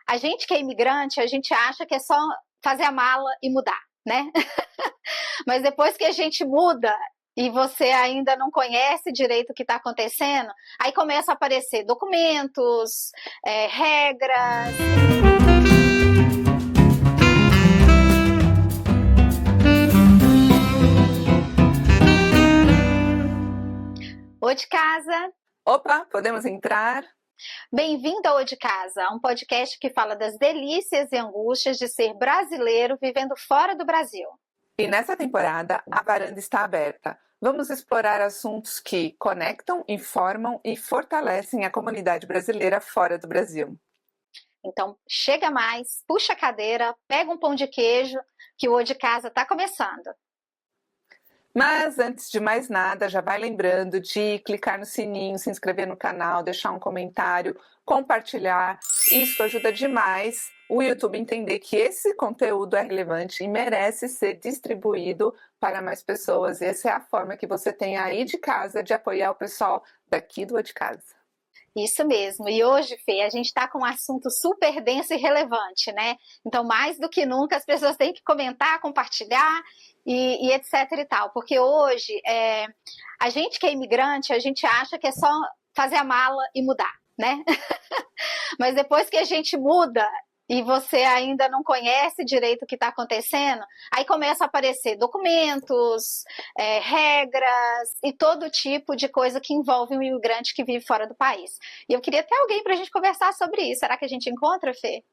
A gente que é imigrante, a gente acha que é só fazer a mala e mudar, né? Mas depois que a gente muda e você ainda não conhece direito o que está acontecendo, aí começam a aparecer documentos, regras. Ô de casa, Opa, podemos entrar? bem-vindo ao Ô de Casa, um podcast que fala das delícias e angústias de ser brasileiro vivendo fora do Brasil. E nessa temporada, a varanda está aberta. Vamos explorar assuntos que conectam, informam e fortalecem a comunidade brasileira fora do Brasil. Então, chega mais, puxa a cadeira, pega um pão de queijo, que o Ô de Casa está começando. Mas antes de mais nada, já vai lembrando de clicar no sininho, se inscrever no canal, deixar um comentário, compartilhar. Isso ajuda demais o YouTube a entender que esse conteúdo é relevante e merece ser distribuído para mais pessoas. E essa é a forma que você tem aí de casa de apoiar o pessoal daqui do Ô de Casa. Isso mesmo. E hoje, Fê, a gente está com um assunto super denso e relevante, né? Então, mais do que nunca, as pessoas têm que comentar, compartilhar e etc e tal. Porque hoje, a gente que é imigrante, a gente acha que é só fazer a mala e mudar, né? Mas depois que a gente muda e você ainda não conhece direito o que está acontecendo, aí começam a aparecer documentos, regras e todo tipo de coisa que envolve um imigrante que vive fora do país. E eu queria ter alguém para a gente conversar sobre isso. Será que a gente encontra, Fê?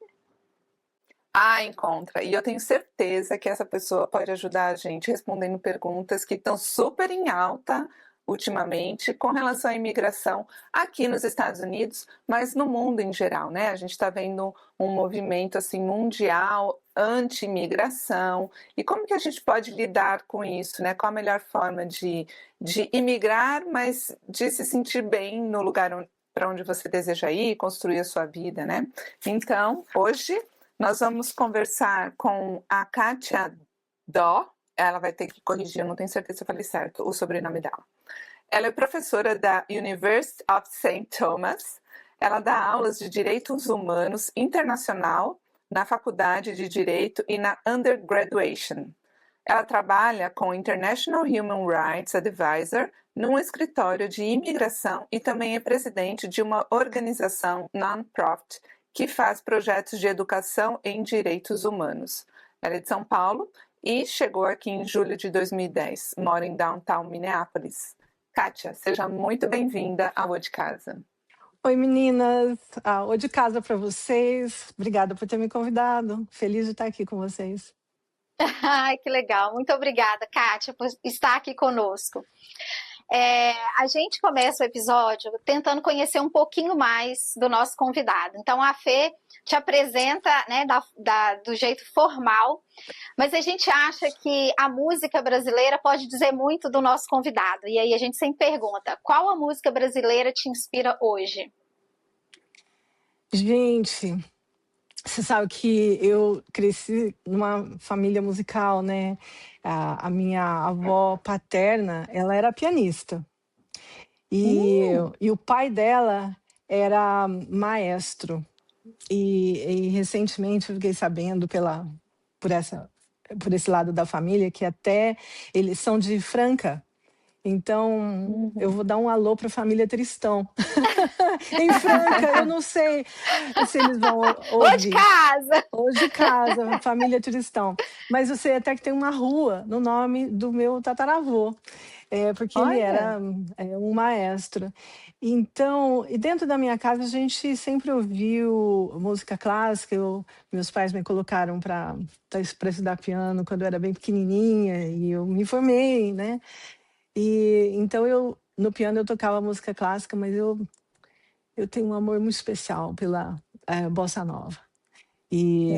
Encontra. E eu tenho certeza que essa pessoa pode ajudar a gente respondendo perguntas que estão super em alta ultimamente com relação à imigração aqui nos Estados Unidos, mas no mundo em geral, né? A gente está vendo um movimento assim mundial anti-imigração. E como que a gente pode lidar com isso, né? Qual a melhor forma de imigrar, mas de se sentir bem no lugar para onde você deseja ir, construir a sua vida, né? Então, hoje nós vamos conversar com a Kátia Dó. Ela vai ter que corrigir, eu não tenho certeza se eu falei certo o sobrenome dela. Ela é professora da University of St. Thomas. Ela dá aulas de Direitos Humanos Internacional na Faculdade de Direito e na Undergraduation. Ela trabalha com International Human Rights Advisor num escritório de imigração e também é presidente de uma organização non-profit que faz projetos de educação em direitos humanos. Ela é de São Paulo e chegou aqui em julho de 2010. Mora em downtown Minneapolis. Kátia, seja muito bem-vinda ao Ô de Casa. Oi, meninas. Ô de Casa para vocês. Obrigada por ter me convidado. Feliz de estar aqui com vocês. Ai, que legal. Muito obrigada, Kátia, por estar aqui conosco. A gente começa o episódio tentando conhecer um pouquinho mais do nosso convidado. Então, a Fê te apresenta, né, do jeito formal, mas a gente acha que a música brasileira pode dizer muito do nosso convidado. E aí a gente sempre pergunta, qual a música brasileira te inspira hoje? Gente, você sabe que eu cresci numa família musical, né? A minha avó paterna, ela era pianista. E o pai dela era maestro. E recentemente eu fiquei sabendo por esse lado da família que até eles são de Franca. Então, eu vou dar um alô para a família Tristão. Em Franca, eu não sei se eles vão ouvir. Ô de casa! Ô de casa, família Tristão. Mas eu sei até que tem uma rua no nome do meu tataravô, porque ele era um maestro. Então, e dentro da minha casa, a gente sempre ouviu música clássica. Meus pais me colocaram para estudar piano quando eu era bem pequenininha, e eu me formei, né? E então no piano eu tocava música clássica, mas eu tenho um amor muito especial pela bossa nova. E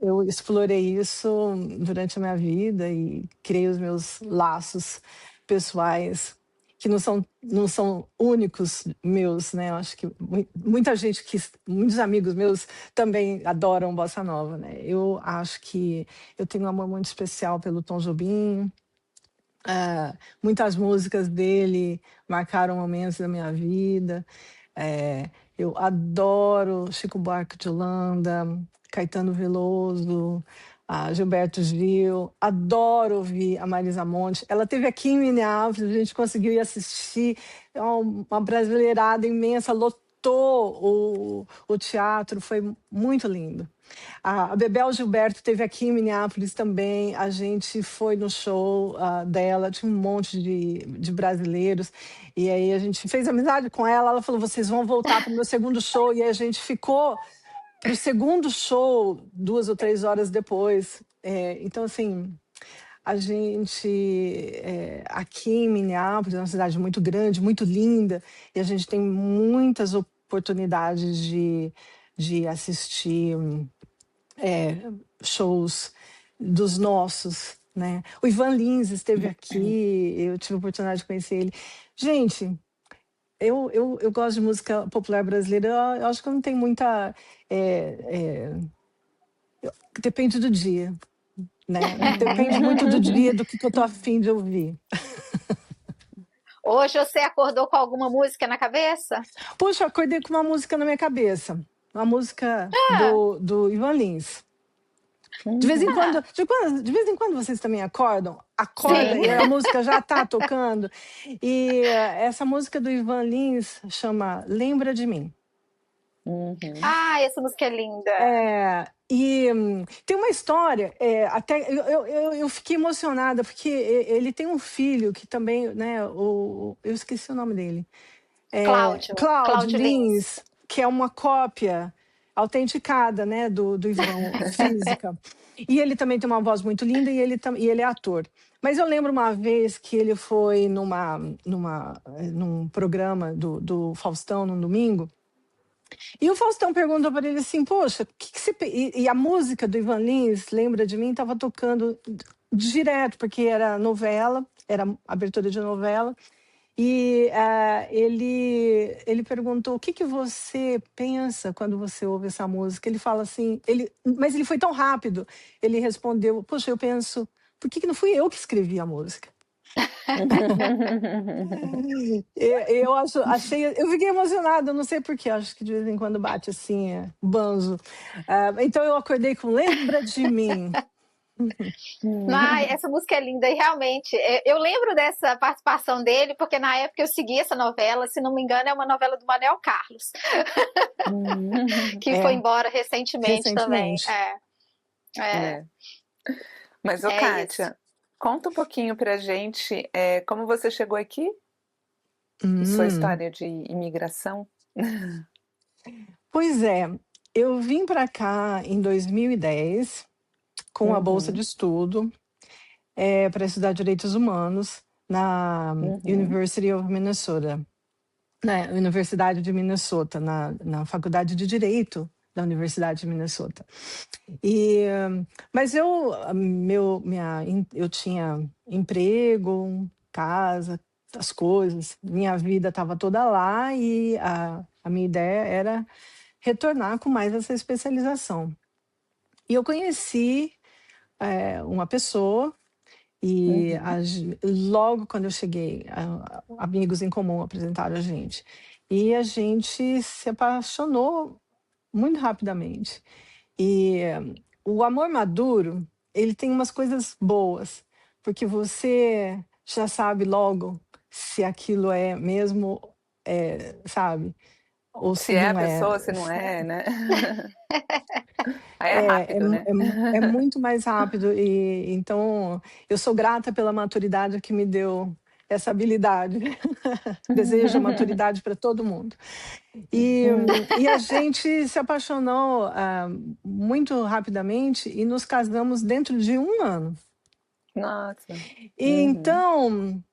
eu explorei isso durante a minha vida e criei os meus laços pessoais, que não são únicos meus, né? Eu acho que muitos amigos meus também adoram bossa nova, né? Eu acho que eu tenho um amor muito especial pelo Tom Jobim. Muitas músicas dele marcaram momentos da minha vida. Eu adoro Chico Buarque de Holanda, Caetano Veloso, a Gilberto Gil, adoro ouvir a Marisa Monte. Ela esteve aqui em Minneapolis, a gente conseguiu ir assistir, uma brasileirada imensa, lotou o teatro, foi muito lindo. A Bebel Gilberto esteve aqui em Minneapolis também, a gente foi no show dela, tinha um monte de brasileiros, e aí a gente fez amizade com ela, ela falou, vocês vão voltar para o meu segundo show, e aí a gente ficou para o segundo show 2 ou 3 horas depois. Então, assim, a gente, aqui em Minneapolis, é uma cidade muito grande, muito linda, e a gente tem muitas oportunidades de assistir shows dos nossos, né? O Ivan Lins esteve aqui, eu tive a oportunidade de conhecer ele. Gente, eu gosto de música popular brasileira, eu acho que eu não tenho muita... depende do dia, né? Depende muito do dia, do que eu tô afim de ouvir. Hoje você acordou com alguma música na cabeça? Puxa, eu acordei com uma música na minha cabeça. Uma música do Ivan Lins. De vez em quando vocês também acordam e a música já está tocando. E essa música do Ivan Lins chama Lembra de Mim. Essa música é linda. E tem uma história, até eu fiquei emocionada, porque ele tem um filho que também, né, eu esqueci o nome dele. Cláudio Lins, que é uma cópia autenticada, né, do Ivan, física. E ele também tem uma voz muito linda e ele é ator. Mas eu lembro uma vez que ele foi num programa do Faustão, num domingo, e o Faustão perguntou para ele assim, poxa, que você... E a música do Ivan Lins, Lembra de Mim, estava tocando direto, porque era novela, era abertura de novela. E ele perguntou, o que você pensa quando você ouve essa música? Ele fala assim, mas ele foi tão rápido, ele respondeu, poxa, eu penso, por que não fui eu que escrevi a música? Eu fiquei emocionada, não sei porquê, acho que de vez em quando bate assim, banzo. Então eu acordei com Lembra de Mim. Essa música é linda e realmente eu lembro dessa participação dele porque na época eu segui essa novela, se não me engano é uma novela do Manuel Carlos que foi embora recentemente também. Mas Kátia, conta um pouquinho pra gente como você chegou aqui, sua história de imigração. Pois é, eu vim para cá em 2010 com a bolsa de estudo para estudar Direitos Humanos na University of Minnesota, na Universidade de Minnesota, na Faculdade de Direito da Universidade de Minnesota. Mas eu tinha emprego, casa, as coisas, minha vida estava toda lá e a minha ideia era retornar com mais essa especialização. E eu conheci uma pessoa e logo quando eu cheguei, amigos em comum apresentaram a gente. E a gente se apaixonou muito rapidamente. E o amor maduro, ele tem umas coisas boas, porque você já sabe logo se aquilo é mesmo, sabe? Ou se é a pessoa, se não é, né? Aí é rápido, né? É muito mais rápido. E então, eu sou grata pela maturidade que me deu essa habilidade. Desejo maturidade para todo mundo. E a gente se apaixonou muito rapidamente e nos casamos dentro de 1 ano. Nossa! Então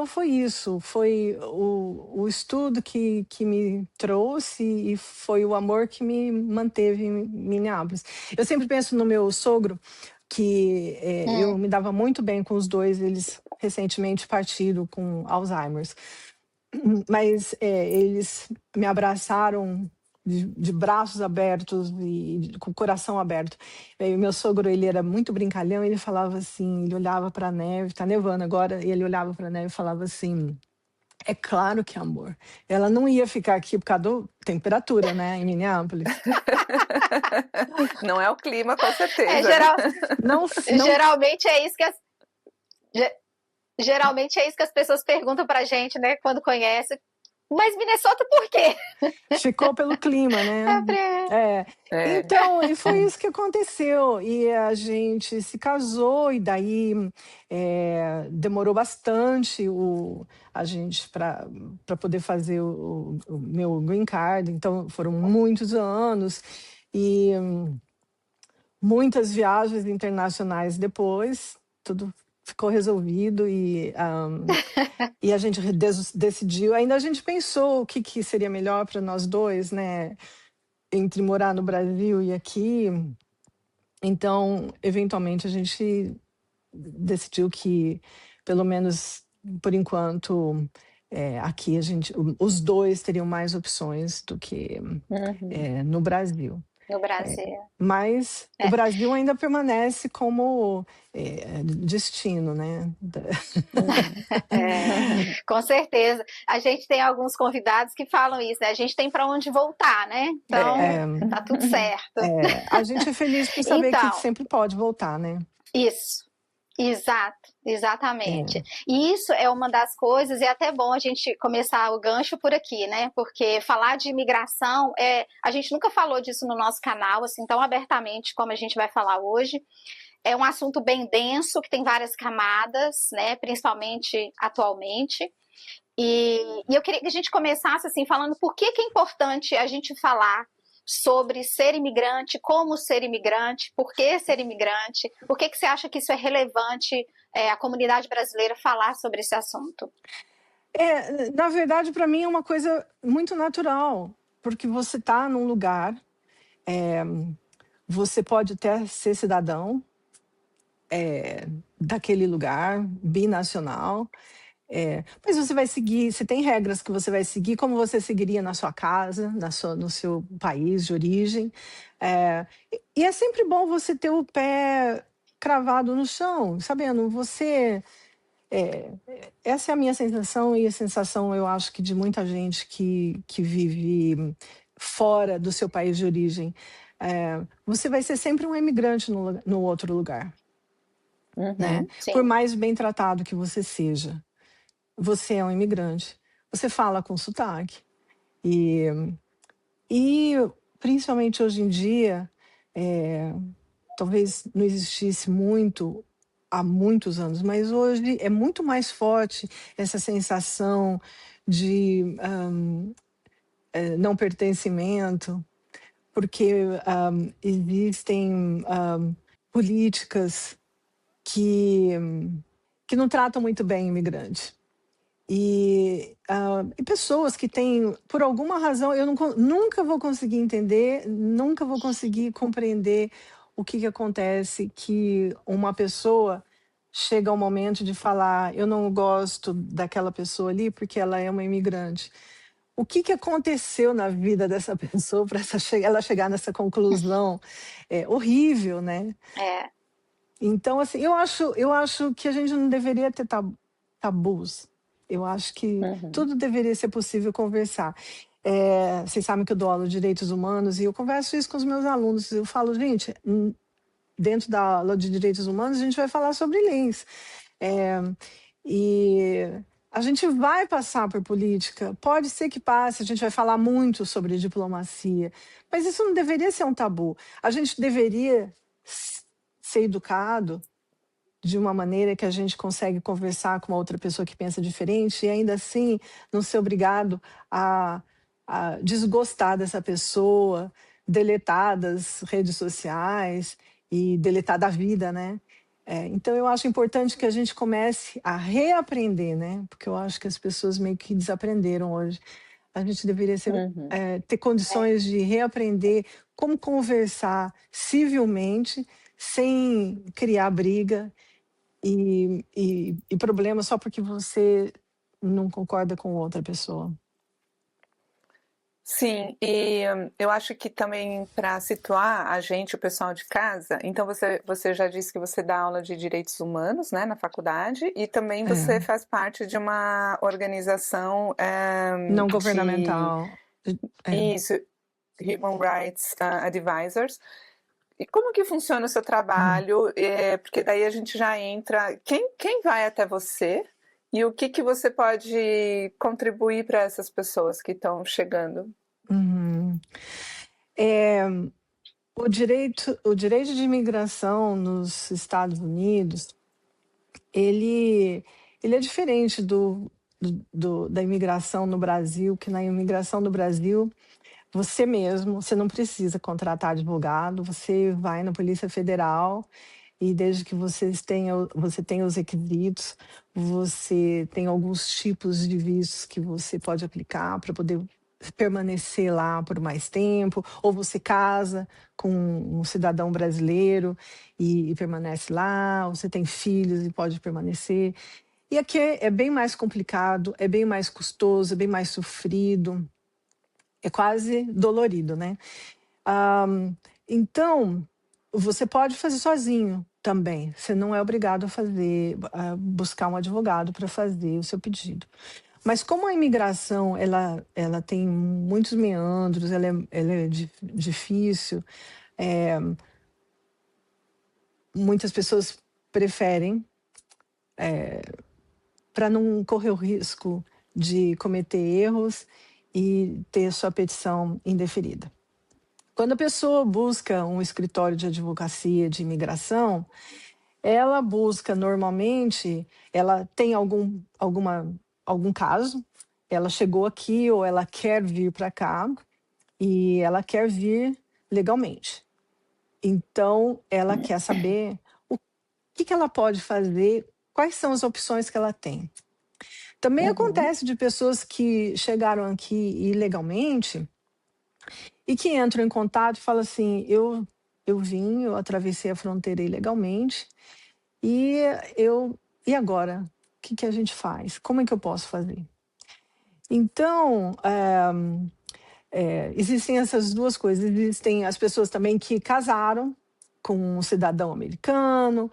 foi isso, foi o estudo que me trouxe e foi o amor que me manteve em Minneapolis. Eu sempre penso no meu sogro, que eu me dava muito bem com os dois, eles recentemente partiram com Alzheimer's. Mas eles me abraçaram de braços abertos e com o coração aberto. E meu sogro, ele era muito brincalhão, ele falava assim, ele olhava para a neve, tá nevando agora, e ele olhava para a neve e falava assim, É claro que é amor. Ela não ia ficar aqui por causa da temperatura, né, em Minneapolis. Não é o clima, com certeza. Não, geralmente é isso que geralmente é isso que as pessoas perguntam pra gente, né, quando conhecem. Mas Minnesota por quê? Ficou pelo clima, né? Então, e foi isso que aconteceu. E a gente se casou, e daí demorou bastante a gente para poder fazer o meu green card. Então, foram muitos anos e muitas viagens internacionais depois, tudo ficou resolvido e a gente decidiu. Ainda a gente pensou o que seria melhor para nós dois, né? Entre morar no Brasil e aqui. Então, eventualmente, a gente decidiu que, pelo menos por enquanto, aqui os dois teriam mais opções do que no Brasil. No Brasil. Mas o Brasil ainda permanece como destino, né? Com certeza. A gente tem alguns convidados que falam isso, né? A gente tem para onde voltar, né? Então, tá tudo certo. A gente é feliz por saber que sempre pode voltar, né? Isso. Exatamente. E isso é uma das coisas, e é até bom a gente começar o gancho por aqui, né? Porque falar de imigração, a gente nunca falou disso no nosso canal, assim, tão abertamente como a gente vai falar hoje. É um assunto bem denso, que tem várias camadas, né? Principalmente atualmente. E eu queria que a gente começasse assim, falando por que é importante a gente falar sobre ser imigrante, como ser imigrante, por que ser imigrante, por que você acha que isso é relevante a comunidade brasileira falar sobre esse assunto? Na verdade, para mim é uma coisa muito natural, porque você está num lugar, você pode até ser cidadão daquele lugar, binacional, mas você vai seguir, você tem regras que você vai seguir, como você seguiria na sua casa, no seu país de origem. E é sempre bom você ter o pé cravado no chão, sabendo, essa é a minha sensação e a sensação, eu acho que de muita gente que vive fora do seu país de origem. Você vai ser sempre um imigrante no outro lugar, né? Por mais bem tratado que você seja. Você é um imigrante, você fala com sotaque. E principalmente hoje em dia, talvez não existisse muito há muitos anos, mas hoje é muito mais forte essa sensação de não pertencimento, porque existem políticas que não tratam muito bem o imigrante. E pessoas que têm, por alguma razão, eu nunca vou conseguir entender, nunca vou conseguir compreender o que acontece, que uma pessoa chega ao momento de falar, eu não gosto daquela pessoa ali porque ela é uma imigrante. O que aconteceu na vida dessa pessoa para ela chegar nessa conclusão? É horrível, né? Então, assim, eu acho que a gente não deveria ter tabus. Eu acho que tudo deveria ser possível conversar. Vocês sabem que eu dou aula de direitos humanos e eu converso isso com os meus alunos. Eu falo, gente, dentro da aula de direitos humanos, a gente vai falar sobre leis. E a gente vai passar por política. Pode ser que passe, a gente vai falar muito sobre diplomacia. Mas isso não deveria ser um tabu. A gente deveria ser educado de uma maneira que a gente consegue conversar com uma outra pessoa que pensa diferente e ainda assim não ser obrigado a desgostar dessa pessoa, deletar das redes sociais e deletar da vida, né? Então eu acho importante que a gente comece a reaprender, né? Porque eu acho que as pessoas meio que desaprenderam hoje. A gente deveria ter condições de reaprender como conversar civilmente, sem criar briga e problema só porque você não concorda com outra pessoa. Sim, e eu acho que também para situar a gente, o pessoal de casa, então você já disse que você dá aula de direitos humanos, né, na faculdade, e também você É, faz parte de uma organização não de governamental. É. isso, Human Rights Advisors. E como que funciona o seu Uhum. trabalho? Porque daí a gente já entra. Quem vai até você e o que que você pode contribuir para essas pessoas que estão chegando? Uhum. É, o direito de imigração nos Estados Unidos, ele, ele é diferente da imigração no Brasil, que na imigração no Brasil, você não precisa contratar advogado, você vai na Polícia Federal e desde que você tenha os requisitos, você tem alguns tipos de vistos que você pode aplicar para poder permanecer lá por mais tempo, ou você casa com um cidadão brasileiro e permanece lá, ou você tem filhos e pode permanecer. E aqui é bem mais complicado, é bem mais custoso, é bem mais sofrido, é quase dolorido, né? Então, você pode fazer sozinho também. Você não é obrigado a buscar um advogado para fazer o seu pedido. Mas como a imigração ela tem muitos meandros, ela é difícil, muitas pessoas preferem, para não correr o risco de cometer erros e ter sua petição indeferida. Quando a pessoa busca um escritório de advocacia de imigração, ela busca normalmente, ela tem algum caso, ela chegou aqui ou ela quer vir para cá e ela quer vir legalmente. Então, ela quer saber o que ela pode fazer, quais são as opções que ela tem. Também Uhum, acontece de pessoas que chegaram aqui ilegalmente e que entram em contato e falam assim: eu atravessei a fronteira ilegalmente e e agora? O que a gente faz? Como é que eu posso fazer? Então, existem essas duas coisas. Existem as pessoas também que casaram com um cidadão americano,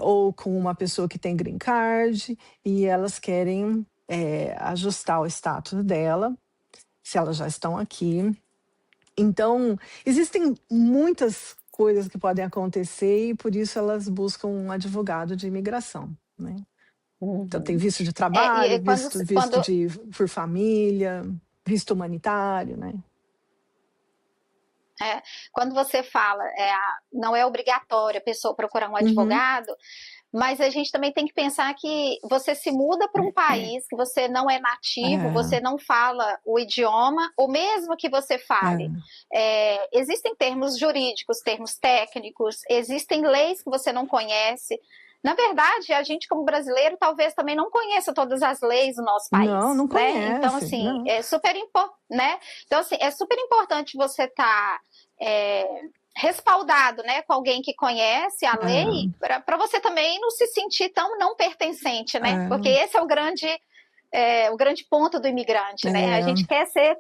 ou com uma pessoa que tem green card, e elas querem ajustar o status dela, se elas já estão aqui. Então, existem muitas coisas que podem acontecer e por isso elas buscam um advogado de imigração, né? Então, tem uhum. visto de E trabalho, quando, visto quando por família, visto humanitário, né? É, quando você fala, não é obrigatório a pessoa procurar um Uhum. advogado, mas a gente também tem que pensar que você se muda para um país que você não é nativo, É, você não fala o idioma, ou mesmo que você fale, é, existem termos jurídicos, termos técnicos, existem leis que você não conhece. Na verdade, a gente, como brasileiro, talvez também não conheça todas as leis do nosso não, país, não né? Então, conhece, assim, não. né? Então, assim, é super importante você estar respaldado, né, com alguém que conhece a lei, É, para você também não se sentir tão não pertencente, né? Porque é, esse é o grande ponto do imigrante, né? A gente é,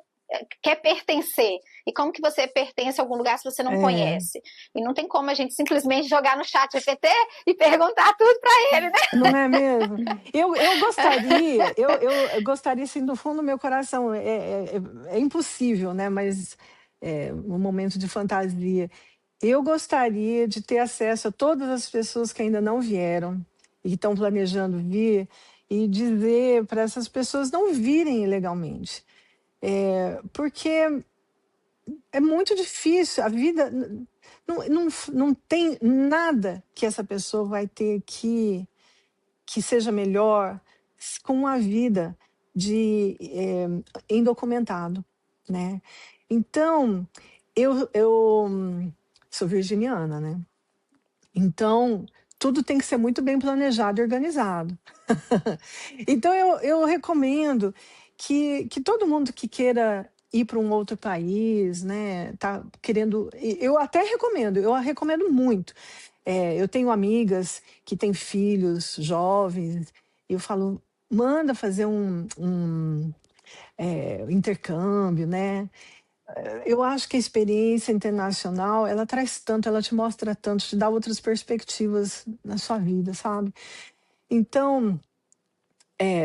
quer pertencer. E como que você pertence a algum lugar se você não é. conhece? E não tem como a gente simplesmente jogar no chat GPT e perguntar tudo para ele, né? Não é mesmo? Eu gostaria, eu gostaria, assim, do fundo do meu coração, é impossível, né? Mas um momento de fantasia. Eu gostaria de ter acesso a todas as pessoas que ainda não vieram e que estão planejando vir e dizer para essas pessoas não virem ilegalmente. Porque é muito difícil, a vida não tem nada que essa pessoa vai ter que seja melhor com uma vida de indocumentado, né? Então, eu sou virginiana, né? Então, tudo tem que ser muito bem planejado e organizado. Então, eu recomendo que todo mundo que queira ir para um outro país, né, tá querendo, eu recomendo muito. Eu tenho amigas que têm filhos jovens, e eu falo, manda fazer intercâmbio, né? Eu acho que a experiência internacional, ela traz tanto, ela te mostra tanto, te dá outras perspectivas na sua vida, sabe? Então,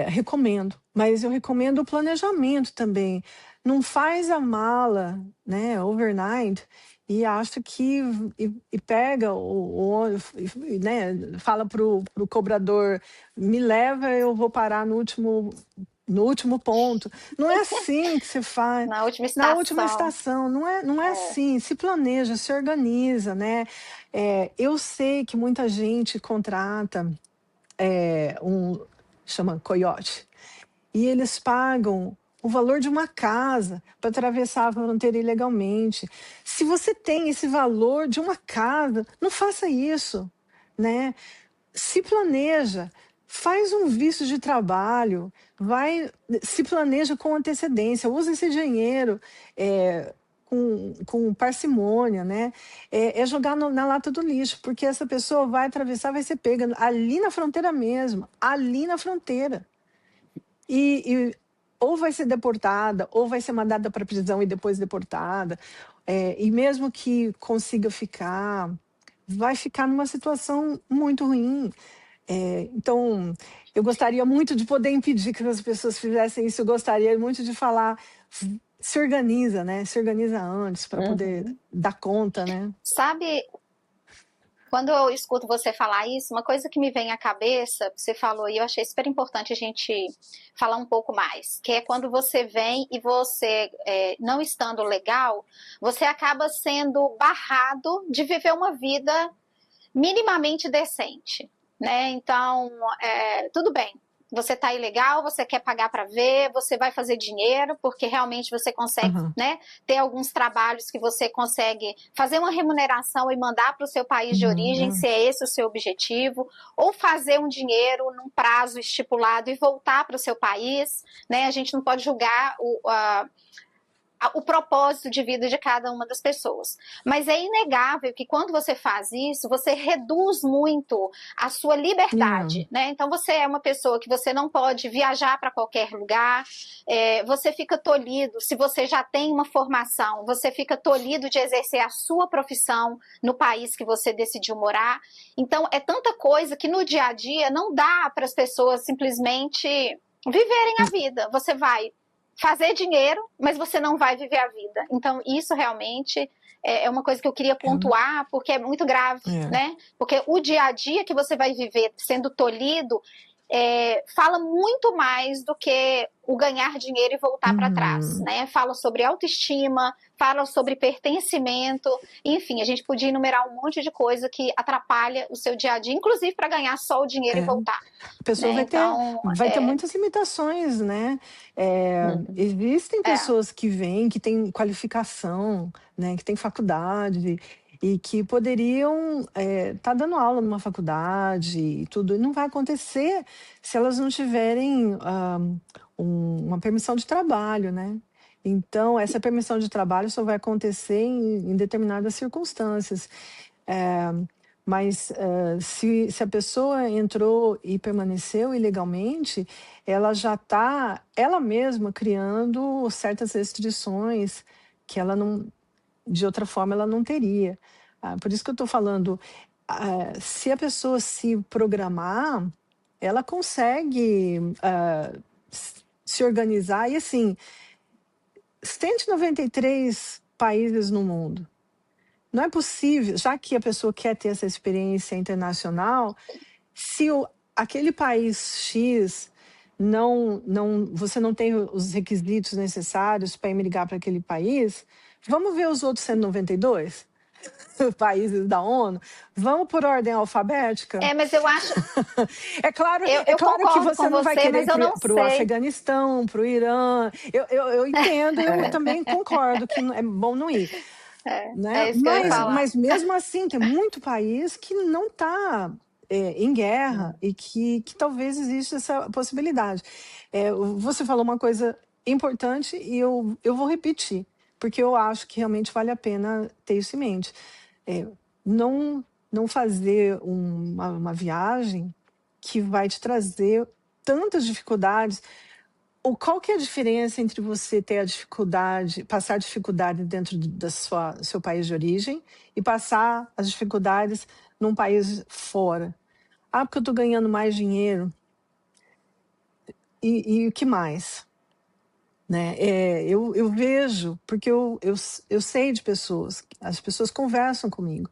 recomendo, mas eu recomendo o planejamento também. Não faz a mala, né, overnight, e acha que e pega né, fala pro cobrador, me leva, eu vou parar no último ponto. Não é assim que se faz. Na última Na última estação. estação, não é assim. Se planeja, se organiza, né? Eu sei que muita gente contrata chama coiote, e eles pagam o valor de uma casa para atravessar a fronteira ilegalmente. Se você tem esse valor de uma casa, não faça isso, né? Se planeja, faz um visto de trabalho, se planeja com antecedência, usa esse dinheiro com parcimônia, né? É jogar na lata do lixo, porque essa pessoa vai atravessar, vai ser pega ali na fronteira mesmo, ali na fronteira. E ou vai ser deportada, ou vai ser mandada para prisão e depois deportada. E mesmo que consiga ficar, vai ficar numa situação muito ruim. Então, eu gostaria muito de poder impedir que as pessoas fizessem isso. Eu gostaria muito de falar, se organiza, né? Se organiza antes para poder dar conta, né? Sabe, quando eu escuto você falar isso, uma coisa que me vem à cabeça, você falou, e eu achei super importante a gente falar um pouco mais, que é quando você vem e você, não estando legal, você acaba sendo barrado de viver uma vida minimamente decente, né? Então, tudo bem. Você tá ilegal, você quer pagar para ver, você vai fazer dinheiro, porque realmente você consegue, né, ter alguns trabalhos que você consegue fazer uma remuneração e mandar para o seu país de origem, se é esse o seu objetivo, ou fazer um dinheiro num prazo estipulado e voltar para o seu país, né? A gente não pode julgar o propósito de vida de cada uma das pessoas. Mas é inegável que quando você faz isso, você reduz muito a sua liberdade, né? Então você é uma pessoa que você não pode viajar para qualquer lugar, você fica tolhido, se você já tem uma formação, você fica tolhido de exercer a sua profissão no país que você decidiu morar. Então é tanta coisa que no dia a dia não dá para as pessoas simplesmente viverem a vida. Você vai fazer dinheiro, mas você não vai viver a vida. Então, isso realmente é uma coisa que eu queria pontuar, porque é muito grave, né? Porque o dia a dia que você vai viver sendo tolhido fala muito mais do que o ganhar dinheiro e voltar para trás, né? Fala sobre autoestima, fala sobre pertencimento, enfim, a gente podia enumerar um monte de coisa que atrapalha o seu dia a dia, inclusive para ganhar só o dinheiro e voltar. A pessoa né? vai ter muitas limitações, né? Existem pessoas que vêm, que têm qualificação, né? Que têm faculdade e que poderiam estar dando aula numa faculdade e tudo. E não vai acontecer se elas não tiverem uma permissão de trabalho, né? Então, essa permissão de trabalho só vai acontecer em determinadas circunstâncias. Mas se a pessoa entrou e permaneceu ilegalmente, ela já está, ela mesma, criando certas restrições que ela não, de outra forma, ela não teria. Por isso que eu estou falando, se a pessoa se programar, ela consegue se organizar. E assim, 193 países no mundo. Não é possível, já que a pessoa quer ter essa experiência internacional, se aquele país X você não tem os requisitos necessários para emigrar para aquele país, vamos ver os outros 192 países da ONU? Vamos por ordem alfabética? Mas eu acho... É claro que você não vai querer ir para o Afeganistão, para o Irã. Eu entendo, eu também concordo que é bom não ir. Né? Mas mesmo assim, tem muito país que não está em guerra e que talvez exista essa possibilidade. Você falou uma coisa importante e eu vou repetir, porque eu acho que realmente vale a pena ter isso em mente. Não fazer uma viagem que vai te trazer tantas dificuldades. qual que é a diferença entre você ter a dificuldade, passar dificuldade dentro do seu país de origem e passar as dificuldades num país fora? Ah, porque eu estou ganhando mais dinheiro. E o que mais? Né? Eu vejo, porque eu sei de pessoas, as pessoas conversam comigo,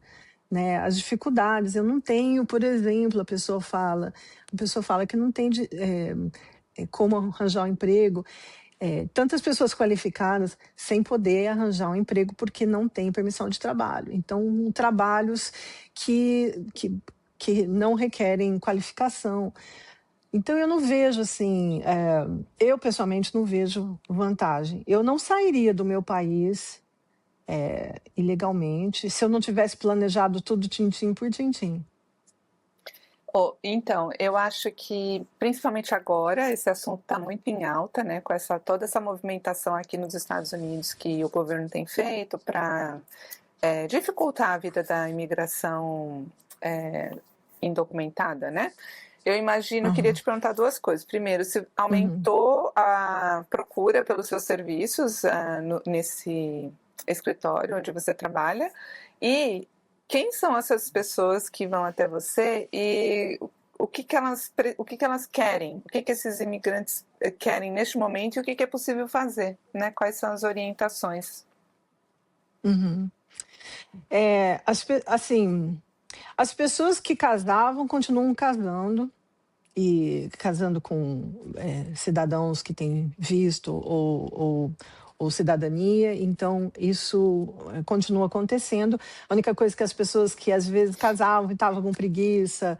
né? As dificuldades, eu não tenho, por exemplo, a pessoa fala que não tem como arranjar um emprego, tantas pessoas qualificadas sem poder arranjar um emprego porque não tem permissão de trabalho. Então, trabalhos que não requerem qualificação. Então, eu não vejo assim, eu pessoalmente não vejo vantagem. Eu não sairia do meu país ilegalmente se eu não tivesse planejado tudo tintim por tintim. Então, eu acho que, principalmente agora, esse assunto está muito em alta, né, com toda essa movimentação aqui nos Estados Unidos que o governo tem feito para dificultar a vida da imigração indocumentada, né? Eu imagino, queria te perguntar duas coisas. Primeiro, se aumentou a procura pelos seus serviços nesse escritório onde você trabalha, e quem são essas pessoas que vão até você e o que elas querem? O que esses imigrantes querem neste momento e o que é possível fazer, né? Quais são as orientações? Assim, as pessoas que casavam continuam casando, e casando com cidadãos que têm visto ou cidadania, então isso continua acontecendo. A única coisa que as pessoas que às vezes casavam e estavam com preguiça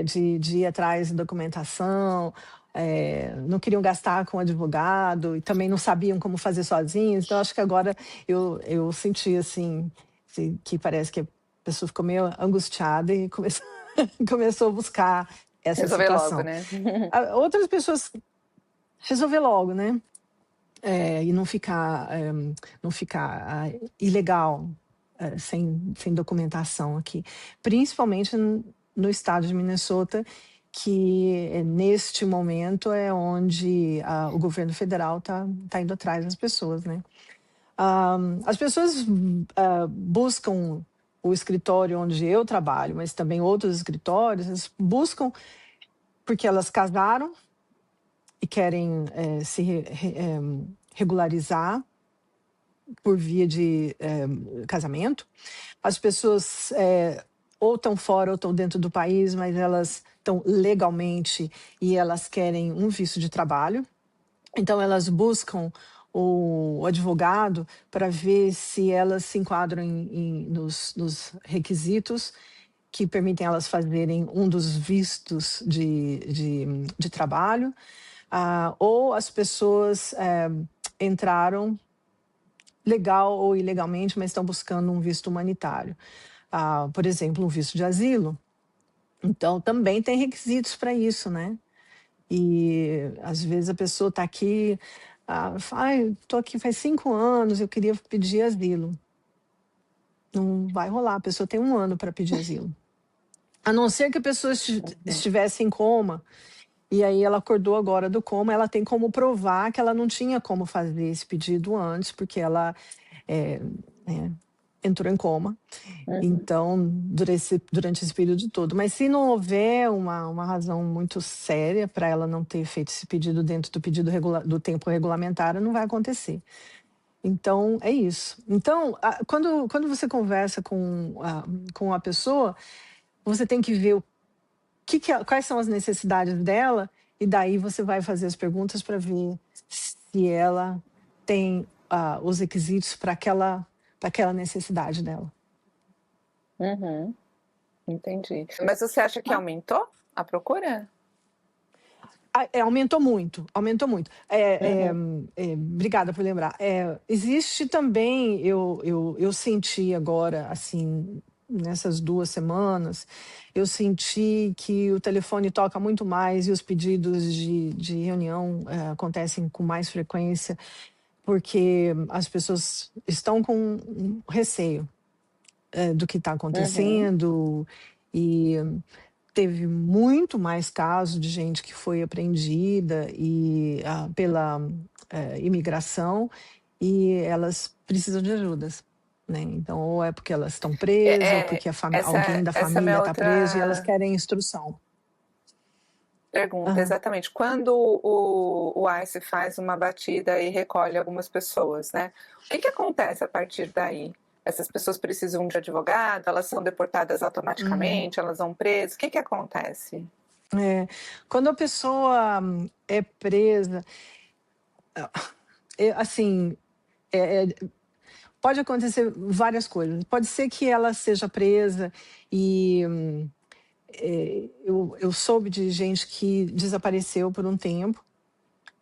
de ir atrás de documentação, não queriam gastar com advogado e também não sabiam como fazer sozinhos. Então, acho que agora eu senti assim, que parece que a pessoa ficou meio angustiada e começou a buscar essa Resolver situação. logo, né? Outras pessoas resolver logo, né? E não ficar ilegal, sem documentação aqui. Principalmente no estado de Minnesota, que neste momento é onde o governo federal tá indo atrás das pessoas, né? As pessoas buscam o escritório onde eu trabalho, mas também outros escritórios, elas buscam porque elas casaram e querem se regularizar por via de casamento. As pessoas ou estão fora ou estão dentro do país, mas elas estão legalmente e elas querem um visto de trabalho. Então, elas buscam o advogado para ver se elas se enquadram nos requisitos que permitem elas fazerem um dos vistos de trabalho, ou as pessoas entraram legal ou ilegalmente, mas estão buscando um visto humanitário. Por exemplo, um visto de asilo. Então, também tem requisitos para isso, né? E às vezes a pessoa está aqui, estou aqui faz 5 anos, eu queria pedir asilo. Não vai rolar, a pessoa tem 1 ano para pedir asilo. A não ser que a pessoa estivesse em coma, e aí ela acordou agora do coma, ela tem como provar que ela não tinha como fazer esse pedido antes, porque ela entrou em coma. Então, durante esse período todo. Mas se não houver uma razão muito séria para ela não ter feito esse pedido dentro do pedido do tempo regulamentar, não vai acontecer. Então, é isso. Então, quando você conversa com a pessoa, você tem que ver quais são as necessidades dela, e daí você vai fazer as perguntas para ver se ela tem os requisitos para aquela necessidade dela. Entendi. Mas você acha que aumentou a procura? Aumentou muito, aumentou muito. Obrigada por lembrar. Existe também, eu senti agora, assim, nessas 2 semanas, eu senti que o telefone toca muito mais e os pedidos de reunião acontecem com mais frequência, porque as pessoas estão com receio do que está acontecendo, e teve muito mais casos de gente que foi apreendida pela imigração, e elas precisam de ajudas, né? Então, ou é porque elas estão presas, ou porque alguém da essa é família minha está preso e elas outra querem instrução. pergunta, exatamente. Quando o ICE faz uma batida e recolhe algumas pessoas, né? O que acontece a partir daí? Essas pessoas precisam de advogado, elas são deportadas automaticamente, elas vão presas, o que acontece? Quando a pessoa é presa, assim, pode acontecer várias coisas. Pode ser que ela seja presa e eu soube de gente que desapareceu por um tempo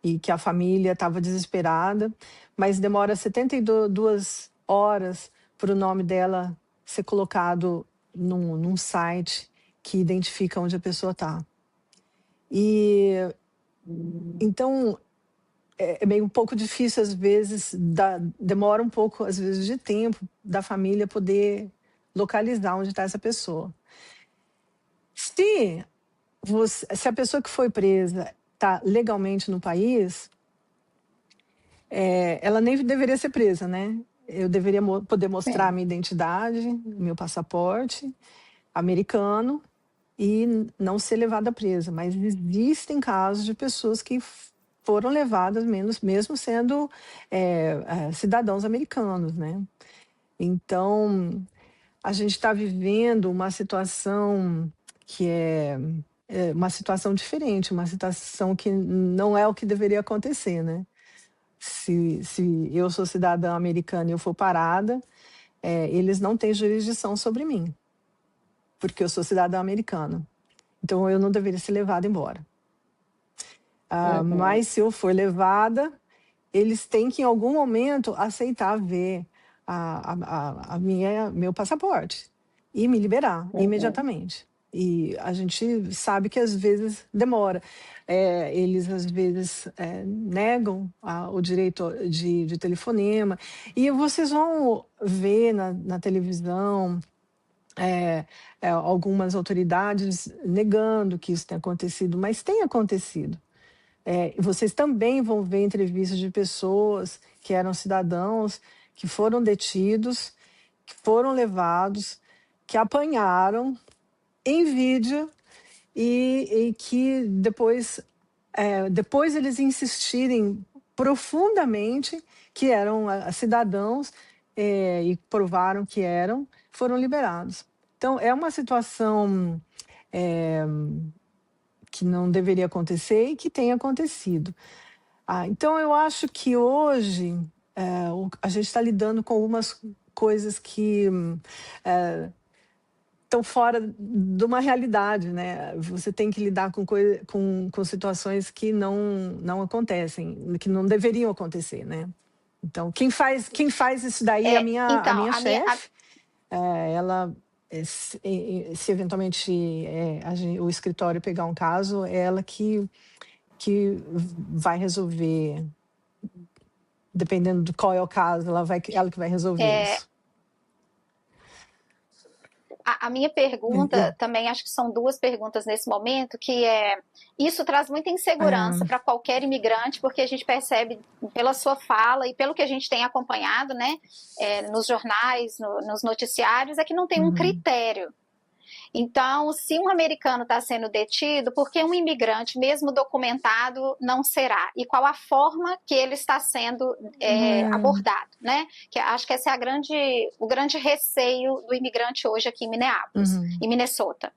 e que a família estava desesperada, mas demora 72 horas para o nome dela ser colocado num site que identifica onde a pessoa está. E então é meio um pouco difícil às vezes, demora um pouco às vezes de tempo da família poder localizar onde está essa pessoa. Se a pessoa que foi presa está legalmente no país, ela nem deveria ser presa, né? Eu deveria poder mostrar a minha identidade, meu passaporte americano e não ser levada presa. Mas existem casos de pessoas que foram levadas mesmo sendo cidadãos americanos, né? Então, a gente está vivendo uma situação que é uma situação diferente, uma situação que não é o que deveria acontecer, né? Se eu sou cidadã americana e eu for parada, eles não têm jurisdição sobre mim, porque eu sou cidadã americana. Então, eu não deveria ser levada embora. Mas se eu for levada, eles têm que, em algum momento, aceitar ver meu passaporte e me liberar imediatamente. E a gente sabe que às vezes demora. Eles às vezes negam o direito de telefonema. E vocês vão ver na televisão algumas autoridades negando que isso tenha acontecido, mas tem acontecido. Vocês também vão ver entrevistas de pessoas que eram cidadãos, que foram detidos, que foram levados, que apanharam em vídeo e que depois eles insistirem profundamente que eram cidadãos e provaram que foram liberados. Então, é uma situação que não deveria acontecer e que tem acontecido. Então, eu acho que hoje a gente está lidando com algumas coisas que estão fora de uma realidade, né? Você tem que lidar com situações que não acontecem, que não deveriam acontecer, né? Então, quem faz isso daí é a minha chefe. Ela, se eventualmente o escritório pegar um caso, é ela que vai resolver, dependendo de qual é o caso, ela que vai resolver isso. A minha pergunta também, acho que são duas perguntas nesse momento, que isso traz muita insegurança para qualquer imigrante, porque a gente percebe pela sua fala e pelo que a gente tem acompanhado, né, nos jornais, nos noticiários, é que não tem um critério. Então, se um americano está sendo detido, por que um imigrante, mesmo documentado, não será? E qual a forma que ele está sendo abordado, né? Que acho que esse é o grande receio do imigrante hoje aqui em Minneapolis, em Minnesota.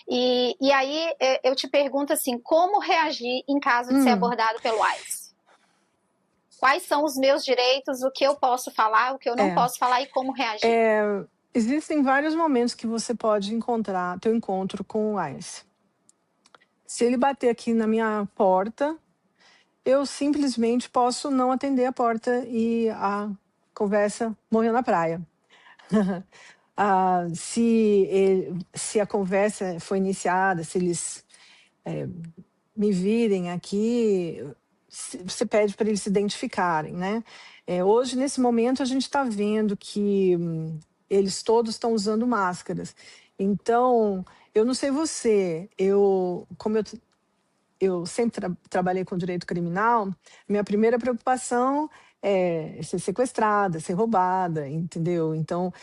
E aí eu te pergunto assim, como reagir em caso de ser abordado pelo ICE? Quais são os meus direitos, o que eu posso falar, o que eu não posso falar e como reagir? Existem vários momentos que você pode ter um encontro com o ICE. Se ele bater aqui na minha porta, eu simplesmente posso não atender a porta e a conversa morreu na praia. Se a conversa foi iniciada, se eles me virem aqui, você pede para eles se identificarem, né? Hoje, nesse momento, a gente está vendo que eles todos estão usando máscaras. Então, Eu não sei você, como eu sempre trabalhei com direito criminal, minha primeira preocupação é ser sequestrada, ser roubada, entendeu? Então,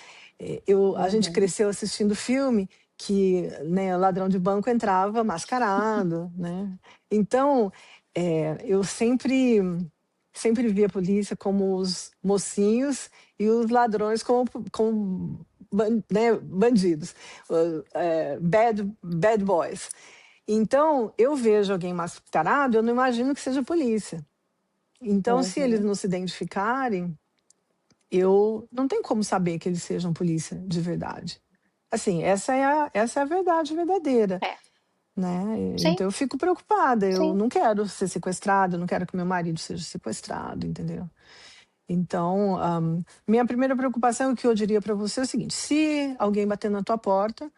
a gente Uhum. cresceu assistindo filme que, né, o ladrão de banco entrava mascarado, né? Então, eu sempre vi a polícia como os mocinhos e os ladrões como né, bandidos, bad boys. Então, eu vejo alguém mascarado, eu não imagino que seja polícia. Então, se eles Uhum. não se identificarem, eu não tenho como saber que eles sejam polícia de verdade. Assim, essa é a verdade verdadeira, É. né? Sim, Então, eu fico preocupada. Eu sim. não quero ser sequestrada, eu não quero que meu marido seja sequestrado, entendeu? Então, minha primeira preocupação, o que eu diria para você é o seguinte: se alguém bater na tua porta,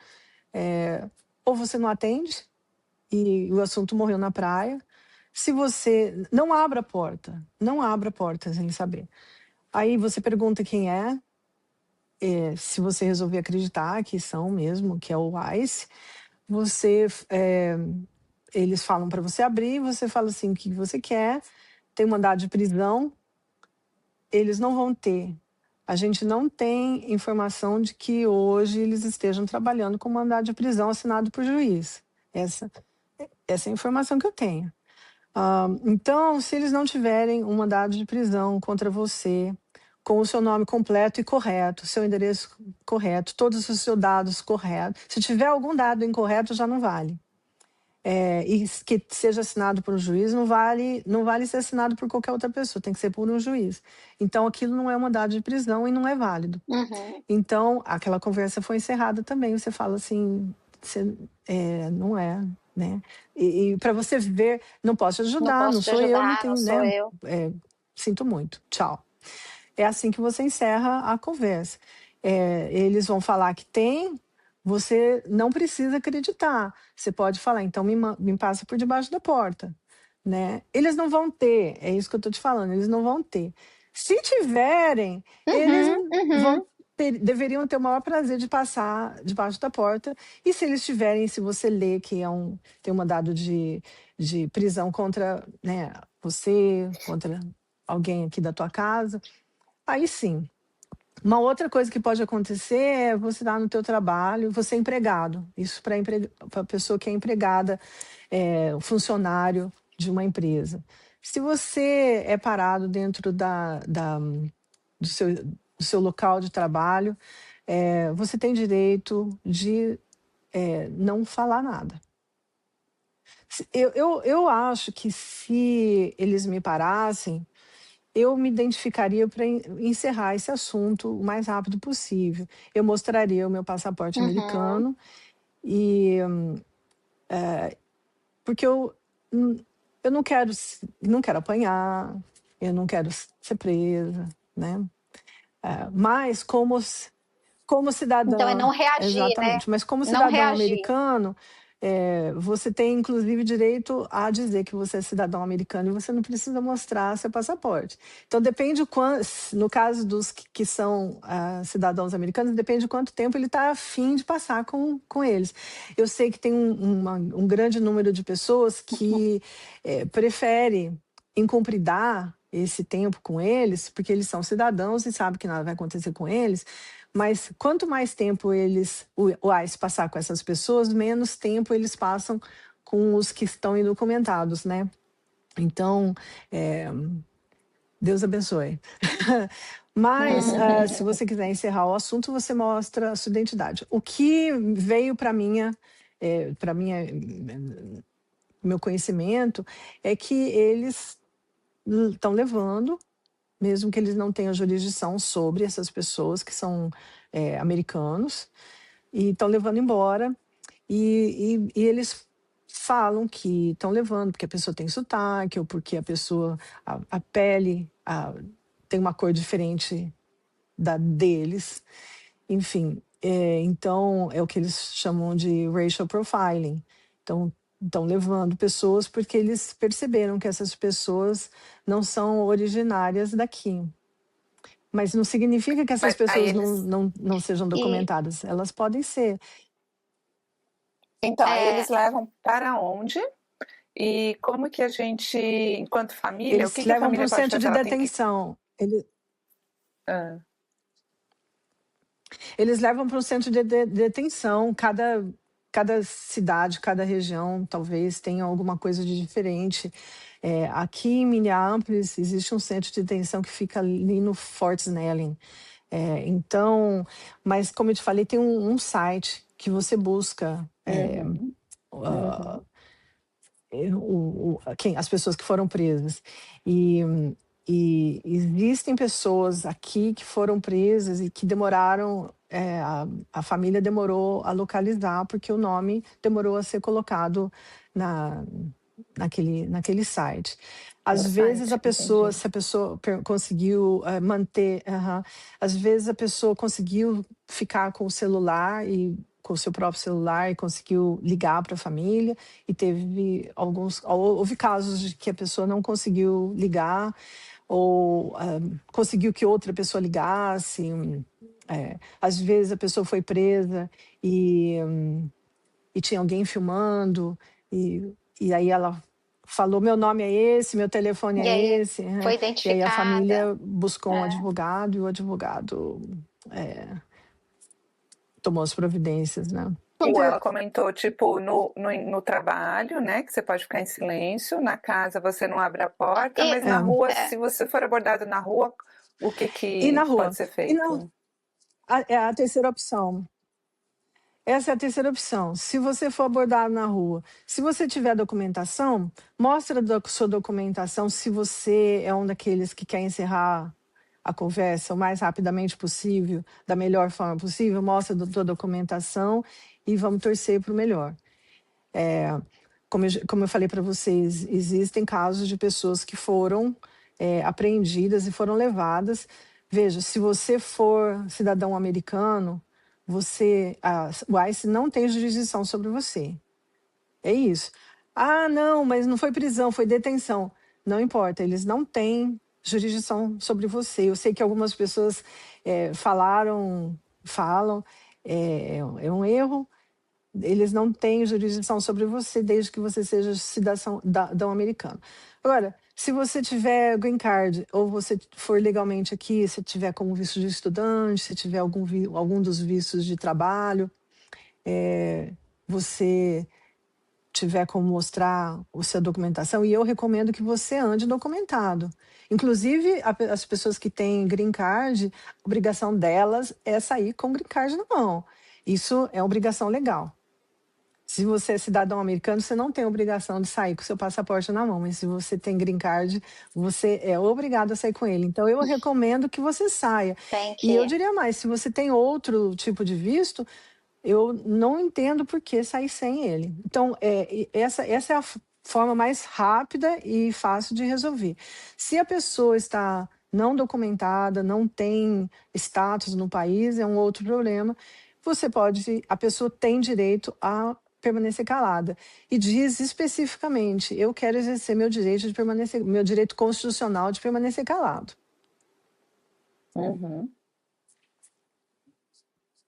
ou você não atende, e o assunto morreu na praia. Se você não abra a porta, não abra a porta sem saber. Aí você pergunta quem é, se você resolver acreditar que são mesmo, que é o ICE, eles falam para você abrir, você fala assim o que você quer, tem mandado de prisão, eles não vão ter. A gente não tem informação de que hoje eles estejam trabalhando com mandado de prisão assinado por juiz. Essa é a informação que eu tenho. Então, se eles não tiverem um mandado de prisão contra você, com o seu nome completo e correto, seu endereço correto, todos os seus dados corretos, se tiver algum dado incorreto, já não vale. E que seja assinado por um juiz, não vale ser assinado por qualquer outra pessoa, tem que ser por um juiz. Então, aquilo não é um mandado de prisão e não é válido. Uhum. Então, aquela conversa foi encerrada também. Você fala assim, não é, né? E para você ver, não posso te Não ajudar, não posso te sou eu, não ajudar, não tenho, sou né? eu. Sinto muito, tchau. É assim que você encerra a conversa. Eles vão falar que tem, você não precisa acreditar. Você pode falar, então me passa por debaixo da porta, né? Eles não vão ter, é isso que eu estou te falando, eles não vão ter. Se tiverem, eles Uhum, uhum. deveriam ter o maior prazer de passar debaixo da porta. E se eles tiverem, se você lê que tem um mandado de prisão contra, né, você, contra alguém aqui da tua casa, aí sim. Uma outra coisa que pode acontecer é você estar no teu trabalho, você é empregado. Isso para a pessoa que é empregada, um funcionário de uma empresa. Se você é parado dentro do seu local de trabalho, você tem direito de não falar nada. Eu acho que se eles me parassem, eu me identificaria para encerrar esse assunto o mais rápido possível. Eu mostraria o meu passaporte Uhum. americano e porque eu não quero apanhar, eu não quero ser presa, né? Mas como Então é não cidadã, reagir, né? exatamente, mas como Não cidadão reagir. americano, você tem inclusive direito a dizer que você é cidadão americano e você não precisa mostrar seu passaporte. Então depende no caso dos que são cidadãos americanos, depende de quanto tempo ele está afim de passar com eles. Eu sei que tem um grande número de pessoas que prefere incumpridar esse tempo com eles, porque eles são cidadãos e sabem que nada vai acontecer com eles. Mas quanto mais tempo o ICE passar com essas pessoas, menos tempo eles passam com os que estão indocumentados, né? Então, Deus abençoe. Mas, se você quiser encerrar o assunto, você mostra a sua identidade. O que veio para meu conhecimento é que eles estão levando, mesmo que eles não tenham jurisdição sobre essas pessoas que são americanos, e estão levando embora, e eles falam que estão levando porque a pessoa tem sotaque, ou porque a pessoa, a pele tem uma cor diferente da deles, enfim. Então, é o que eles chamam de racial profiling. Então, estão levando pessoas porque eles perceberam que essas pessoas não são originárias daqui. Mas não significa que essas Mas aí pessoas eles. não sejam E documentadas. Elas podem ser. Então, aí eles levam para onde? E como que a gente, enquanto família, o Eles que que a levam para família um pode centro fazer? de Ela tem que. detenção. Ah, Eles levam para um centro de detenção. Cada cidade, cada região, talvez tenha alguma coisa de diferente. Aqui em Minneapolis existe um centro de detenção que fica ali no Fort Snelling. Então, mas como eu te falei, tem um site que você busca uhum, ah, uhum. as pessoas que foram presas. E, e existem pessoas aqui que foram presas e que demoraram, a família demorou a localizar, porque o nome demorou a ser colocado na, naquele site. No Às vezes site, a pessoa, entendi. se a pessoa conseguiu manter, às vezes a pessoa conseguiu ficar com o celular e com o seu próprio celular e conseguiu ligar para a família, e houve casos de que a pessoa não conseguiu ligar ou conseguiu que outra pessoa ligasse. Às vezes a pessoa foi presa e tinha alguém filmando, e aí ela falou: meu nome é esse, meu telefone E é aí esse, foi e aí a identificada. família buscou um É. advogado, e o advogado tomou as providências, né? Ou ela comentou, tipo, no trabalho, né, que você pode ficar em silêncio, na casa você não abre a porta, E, mas na rua, é, se você for abordado na rua, o que E na que pode rua? ser E na, feito? É a terceira opção. Essa é a terceira opção. Se você for abordado na rua, se você tiver documentação, mostra a sua documentação. Se você é um daqueles que quer encerrar a conversa o mais rapidamente possível, da melhor forma possível, mostra a sua documentação e vamos torcer para o melhor. Como eu falei para vocês, existem casos de pessoas que foram apreendidas e foram levadas. Veja, se você for cidadão americano, o ICE não tem jurisdição sobre você. É isso. Ah, não, mas não foi prisão, foi detenção. Não importa, eles não têm jurisdição sobre você. Eu sei que algumas pessoas falam, é um erro. Eles não têm jurisdição sobre você desde que você seja cidadão americano. Agora, se você tiver green card ou você for legalmente aqui, se tiver como visto de estudante, se tiver algum dos vistos de trabalho, você tiver como mostrar a sua documentação, e eu recomendo que você ande documentado. Inclusive, as pessoas que têm green card, a obrigação delas é sair com green card na mão. Isso é obrigação legal. Se você é cidadão americano, você não tem obrigação de sair com seu passaporte na mão, mas se você tem green card, você é obrigado a sair com ele. Então, eu recomendo que você saia. tem E eu que. diria mais, se você tem outro tipo de visto, eu não entendo por que sair sem ele. Então, essa é a forma mais rápida e fácil de resolver. Se a pessoa está não documentada, não tem status no país, é um outro problema. A pessoa tem direito a permanecer calada. E diz especificamente: eu quero exercer meu direito constitucional de permanecer calado. Uhum.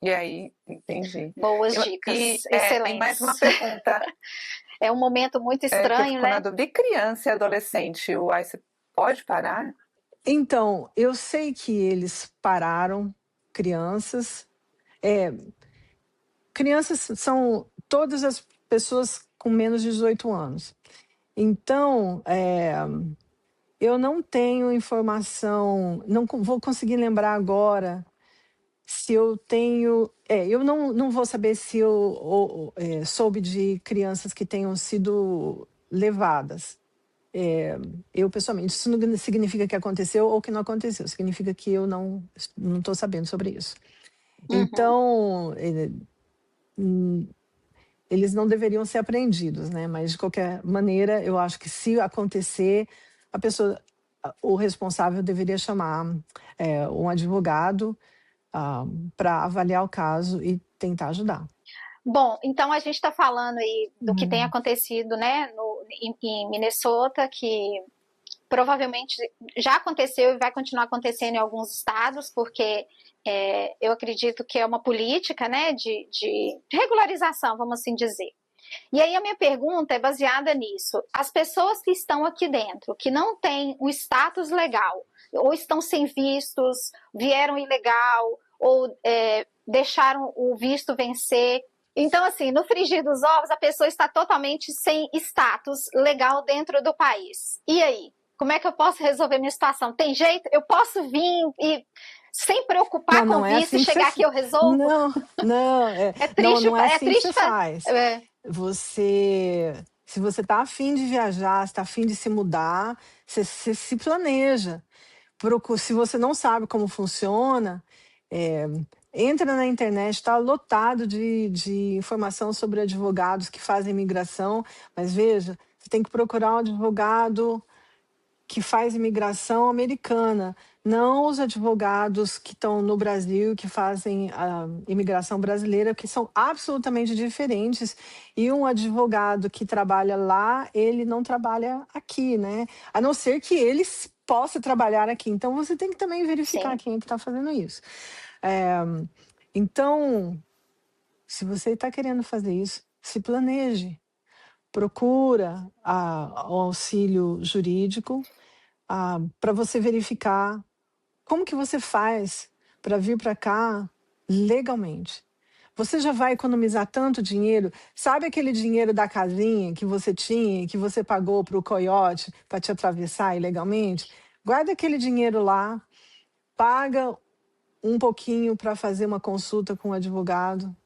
E aí, entendi. Boas E dicas, tem mais uma excelentes. pergunta É um momento muito que eu estranho, fico na né? dúvida. E criança e adolescente, o ICE pode parar? Então, eu sei que eles pararam crianças. Crianças são todas as pessoas com menos de 18 anos. Então, eu não tenho informação, não vou conseguir lembrar agora se eu tenho. Eu não vou saber se eu soube de crianças que tenham sido levadas. Eu, pessoalmente, isso não significa que aconteceu ou que não aconteceu, significa que eu não estou sabendo sobre isso. Uhum. Então, eles não deveriam ser apreendidos, né? Mas, de qualquer maneira, eu acho que se acontecer, o responsável deveria chamar um advogado para avaliar o caso e tentar ajudar. Bom, então a gente está falando aí do que tem Hum. acontecido, né, em Minnesota, que provavelmente já aconteceu e vai continuar acontecendo em alguns estados, porque eu acredito que é uma política, né, de regularização, vamos assim dizer. E aí a minha pergunta é baseada nisso. As pessoas que estão aqui dentro, que não têm o status legal, ou estão sem vistos, vieram ilegal, ou deixaram o visto vencer. Então, assim, no frigir dos ovos, a pessoa está totalmente sem status legal dentro do país. E aí? Como é que eu posso resolver minha situação? Tem jeito? Eu posso vir e sem preocupar com visto e chegar aqui eu resolvo? Não é triste, não é assim que triste você faz. Se você está afim de viajar, está afim de se mudar, você se planeja. Se você não sabe como funciona, entra na internet, está lotado de informação sobre advogados que fazem imigração, mas veja, você tem que procurar um advogado que faz imigração americana, não os advogados que estão no Brasil, que fazem a imigração brasileira, que são absolutamente diferentes. E um advogado que trabalha lá, ele não trabalha aqui, né? A não ser que ele possa trabalhar aqui. Então, você tem que também verificar Sim. quem é que está fazendo isso. Então, se você está querendo fazer isso, se planeje. Procura o auxílio jurídico, para você verificar como que você faz para vir para cá legalmente. Você já vai economizar tanto dinheiro. Sabe aquele dinheiro da casinha que você tinha, que você pagou para o coiote para te atravessar ilegalmente? Guarda aquele dinheiro lá, paga um pouquinho para fazer uma consulta com um advogado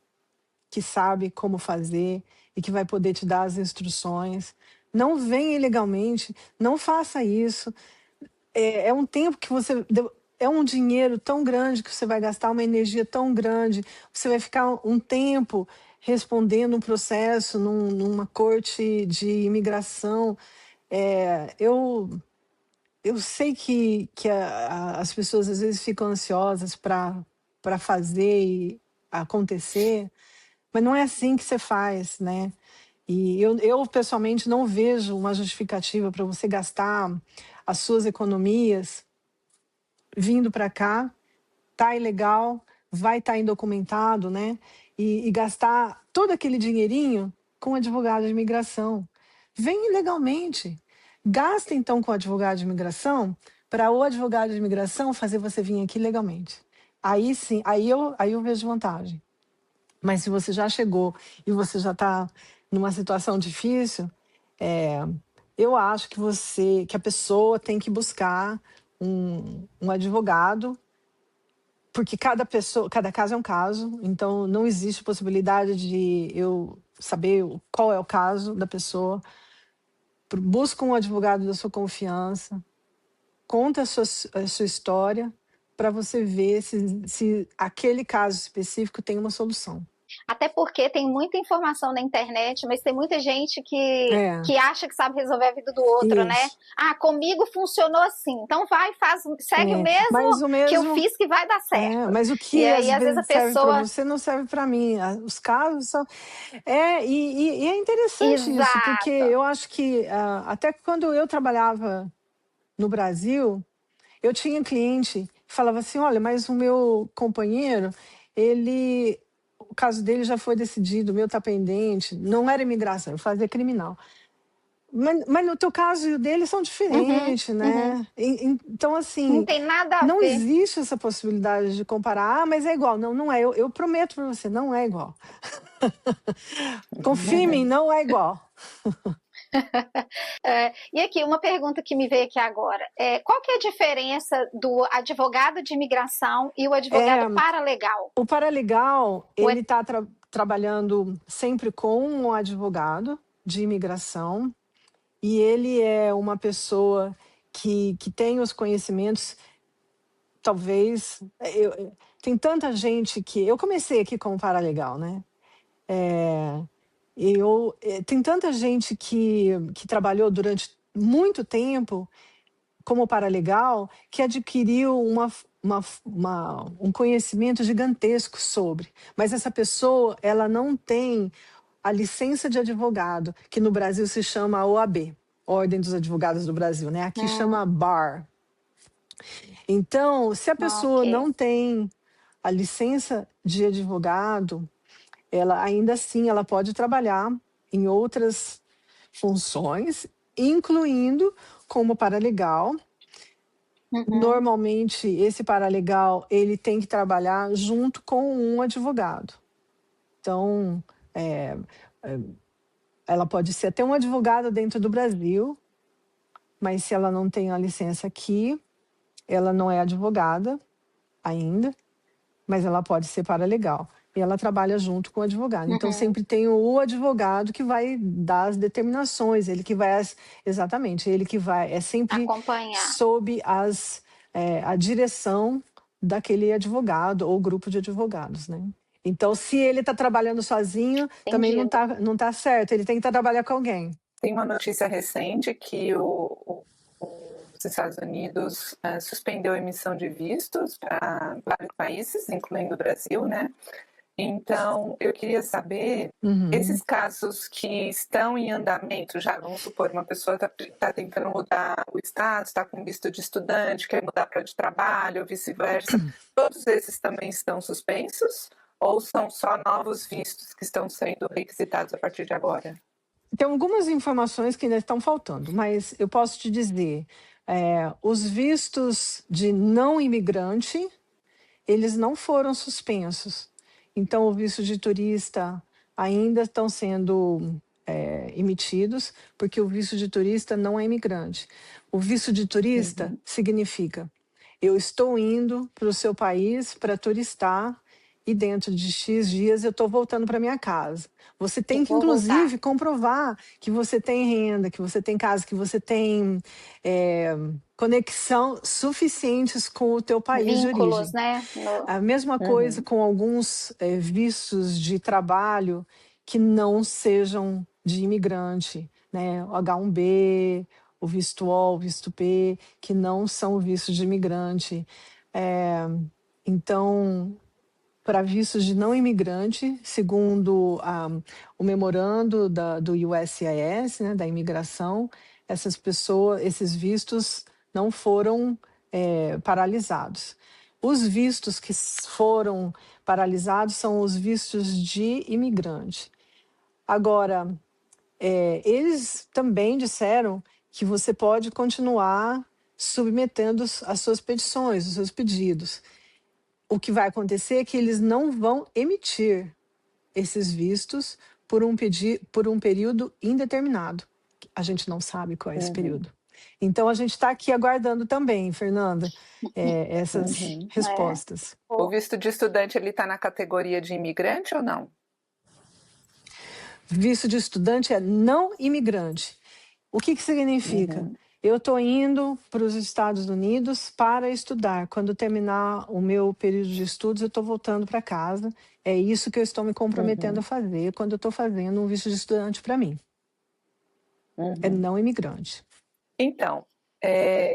que sabe como fazer e que vai poder te dar as instruções. Não venha ilegalmente, não faça isso. É um tempo que você... É um dinheiro tão grande que você vai gastar, uma energia tão grande. Você vai ficar um tempo respondendo um processo numa corte de imigração. Eu sei que as pessoas às vezes ficam ansiosas para fazer acontecer, mas não é assim que você faz, né? E eu pessoalmente não vejo uma justificativa para você gastar as suas economias vindo para cá, tá ilegal, vai estar indocumentado, né? E gastar todo aquele dinheirinho com advogado de imigração. Vem ilegalmente. Gasta então com advogado de imigração para o advogado de imigração fazer você vir aqui legalmente. Aí sim, aí eu vejo vantagem. Mas se você já chegou e você já está numa situação difícil, eu acho que a pessoa tem que buscar um advogado, porque cada caso é um caso, então não existe possibilidade de eu saber qual é o caso da pessoa. Busca um advogado da sua confiança, conta a sua história, para você ver se aquele caso específico tem uma solução. Até porque tem muita informação na internet, mas tem muita gente que acha que sabe resolver a vida do outro, né? Ah, comigo funcionou assim, então vai, segue o mesmo que eu fiz que vai dar certo. Mas o que às vezes serve para você não serve para mim. Os casos são... E é interessante isso, porque eu acho que até quando eu trabalhava no Brasil, eu tinha cliente que falava assim, olha, mas o meu companheiro, o caso dele já foi decidido, o meu está pendente, não era imigração, eu fazia criminal. Mas no teu caso e o dele são diferentes, né? Então, assim... Não tem nada a ver. Não existe essa possibilidade de comparar, mas é igual. Não é. Eu prometo para você, não é igual. Confia em mim, não é igual. E aqui, uma pergunta que me veio aqui agora. Qual que é a diferença do advogado de imigração e o advogado paralegal? O paralegal, ele está trabalhando sempre com um advogado de imigração e ele é uma pessoa que tem os conhecimentos, talvez... tem tanta gente que... Eu comecei aqui como paralegal, né? Tem tanta gente que trabalhou durante muito tempo como paralegal que adquiriu um conhecimento gigantesco sobre. Mas essa pessoa, ela não tem a licença de advogado, que no Brasil se chama OAB, Ordem dos Advogados do Brasil, né? Aqui chama BAR. Então, se a pessoa não tem a licença de advogado, ela ainda assim ela pode trabalhar em outras funções, incluindo como paralegal. Normalmente, esse paralegal, ele tem que trabalhar junto com um advogado. Então, ela pode ser até um advogado dentro do Brasil, mas se ela não tem a licença aqui, ela não é advogada ainda, mas ela pode ser paralegal. E ela trabalha junto com o advogado. Então, sempre tem o advogado que vai dar as determinações, ele que vai... Exatamente, ele que vai... É sempre acompanhar. sob a direção daquele advogado ou grupo de advogados, né? Então, se ele está trabalhando sozinho, também não tá certo. Ele tem que trabalhar com alguém. Tem uma notícia recente que os Estados Unidos suspendeu a emissão de vistos para vários países, incluindo o Brasil, né? Então, eu queria saber, esses casos que estão em andamento, já vamos supor, uma pessoa está tentando mudar o estado, está com visto de estudante, quer mudar para de trabalho, ou vice-versa, todos esses também estão suspensos? Ou são só novos vistos que estão sendo requisitados a partir de agora? Tem algumas informações que ainda estão faltando, mas eu posso te dizer, os vistos de não imigrante, eles não foram suspensos. Então, o visto de turista ainda estão sendo emitidos, porque o visto de turista não é imigrante. O visto de turista significa, eu estou indo para o seu país para turistar e dentro de X dias eu estou voltando para minha casa. Você tem que, inclusive, comprovar que você tem renda, que você tem casa, que você tem conexão suficientes com o teu país Vínculos, de origem. né? A mesma coisa com alguns vistos de trabalho que não sejam de imigrante, né? O H1B, o visto O, o visto P, que não são vistos de imigrante. Então, para vistos de não imigrante, segundo o memorando do USCIS, né, da imigração, essas pessoas, esses vistos não foram paralisados. Os vistos que foram paralisados são os vistos de imigrante. Agora, eles também disseram que você pode continuar submetendo as suas petições, os seus pedidos. O que vai acontecer é que eles não vão emitir esses vistos por um período indeterminado. A gente não sabe qual é esse período. Então, a gente está aqui aguardando também, Fernanda, essas respostas. O visto de estudante, ele está na categoria de imigrante ou não? Visto de estudante é não imigrante. O que significa? Eu estou indo para os Estados Unidos para estudar. Quando terminar o meu período de estudos, eu estou voltando para casa. É isso que eu estou me comprometendo a fazer quando eu estou fazendo um visto de estudante para mim. É não imigrante. Então,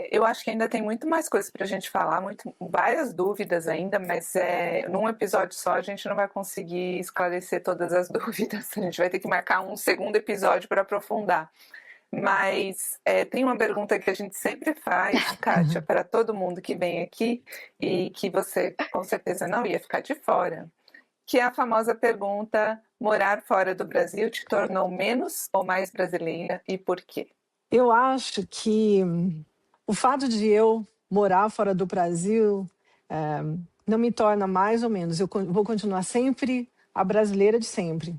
eu acho que ainda tem muito mais coisas para a gente falar, várias dúvidas ainda, mas num episódio só a gente não vai conseguir esclarecer todas as dúvidas. A gente vai ter que marcar um segundo episódio para aprofundar. Mas tem uma pergunta que a gente sempre faz, Kátia, para todo mundo que vem aqui e que você com certeza não ia ficar de fora, que é a famosa pergunta: morar fora do Brasil te tornou menos ou mais brasileira e por quê? Eu acho que o fato de eu morar fora do Brasil não me torna mais ou menos. Eu vou continuar sempre a brasileira de sempre.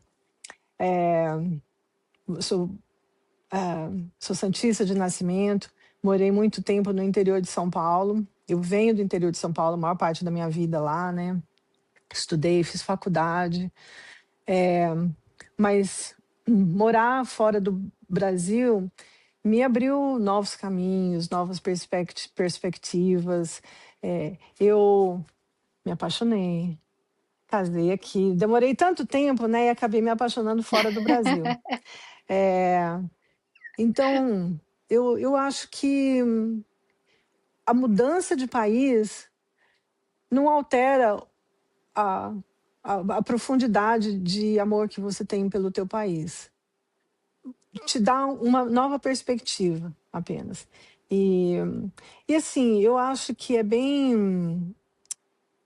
Sou santista de nascimento, morei muito tempo no interior de São Paulo. Eu venho do interior de São Paulo, a maior parte da minha vida lá, né? Estudei, fiz faculdade. Mas morar fora do Brasil me abriu novos caminhos, novas perspectivas. Eu me apaixonei, casei aqui. Demorei tanto tempo, né? E acabei me apaixonando fora do Brasil. Então, eu acho que a mudança de país não altera a profundidade de amor que você tem pelo teu país. Te dá uma nova perspectiva apenas. E assim, eu acho que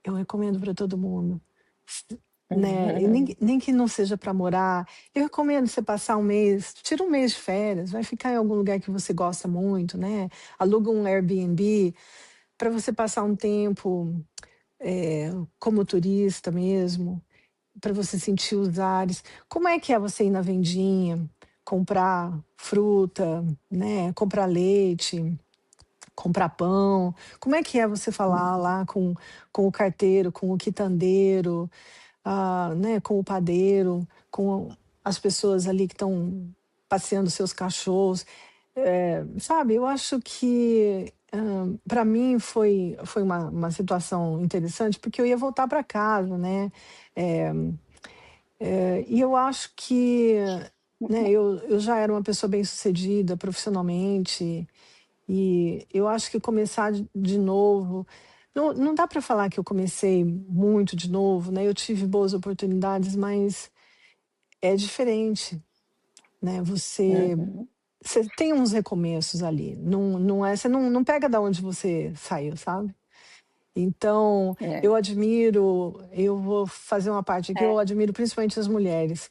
eu recomendo para todo mundo. né? E nem que não seja para morar. Eu recomendo você passar um mês, tira um mês de férias, vai ficar em algum lugar que você gosta muito, né? Aluga um Airbnb para você passar um tempo como turista mesmo, para você sentir os ares. Como é que é você ir na vendinha, comprar fruta, né? Comprar leite, comprar pão? Como é que é você falar lá com o carteiro, com o quitandeiro, né, com o padeiro, com as pessoas ali que estão passeando seus cachorros? Sabe, eu acho que para mim foi uma situação interessante, porque eu ia voltar para casa, né? É, e eu acho que, né, eu já era uma pessoa bem-sucedida profissionalmente, e eu acho que começar de novo. Não dá para falar que eu comecei muito de novo, né? Eu tive boas oportunidades, mas é diferente, né? Você tem uns recomeços ali. Não é, você não pega da onde você saiu, sabe? Então, eu vou fazer uma parte aqui, eu admiro principalmente as mulheres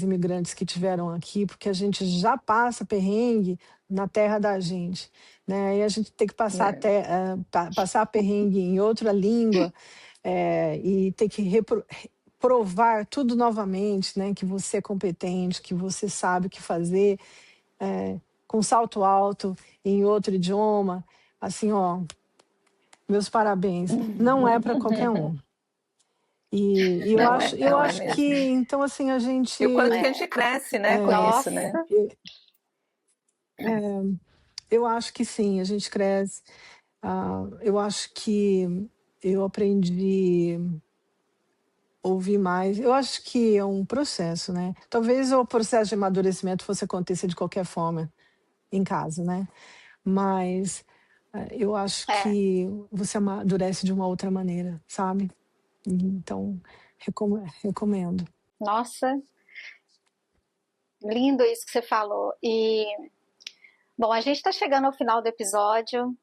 imigrantes que tiveram aqui, porque a gente já passa perrengue na terra da gente, né? E a gente tem que passar passar perrengue em outra língua, e ter que provar tudo novamente, né? Que você é competente, que você sabe o que fazer, com salto alto em outro idioma, assim, ó. Meus parabéns. Não é para qualquer um. E eu Não acho, é, eu não é acho que, mesmo. então, assim, a gente. E o quanto que a gente cresce, né, com isso, né? Eu acho que sim, a gente cresce. Eu acho que eu aprendi a ouvir mais. Eu acho que é um processo, né? Talvez o processo de amadurecimento fosse acontecer de qualquer forma em casa, né? Mas eu acho que você amadurece de uma outra maneira, sabe? Então, recomendo. Nossa, lindo isso que você falou. E, bom, a gente está chegando ao final do episódio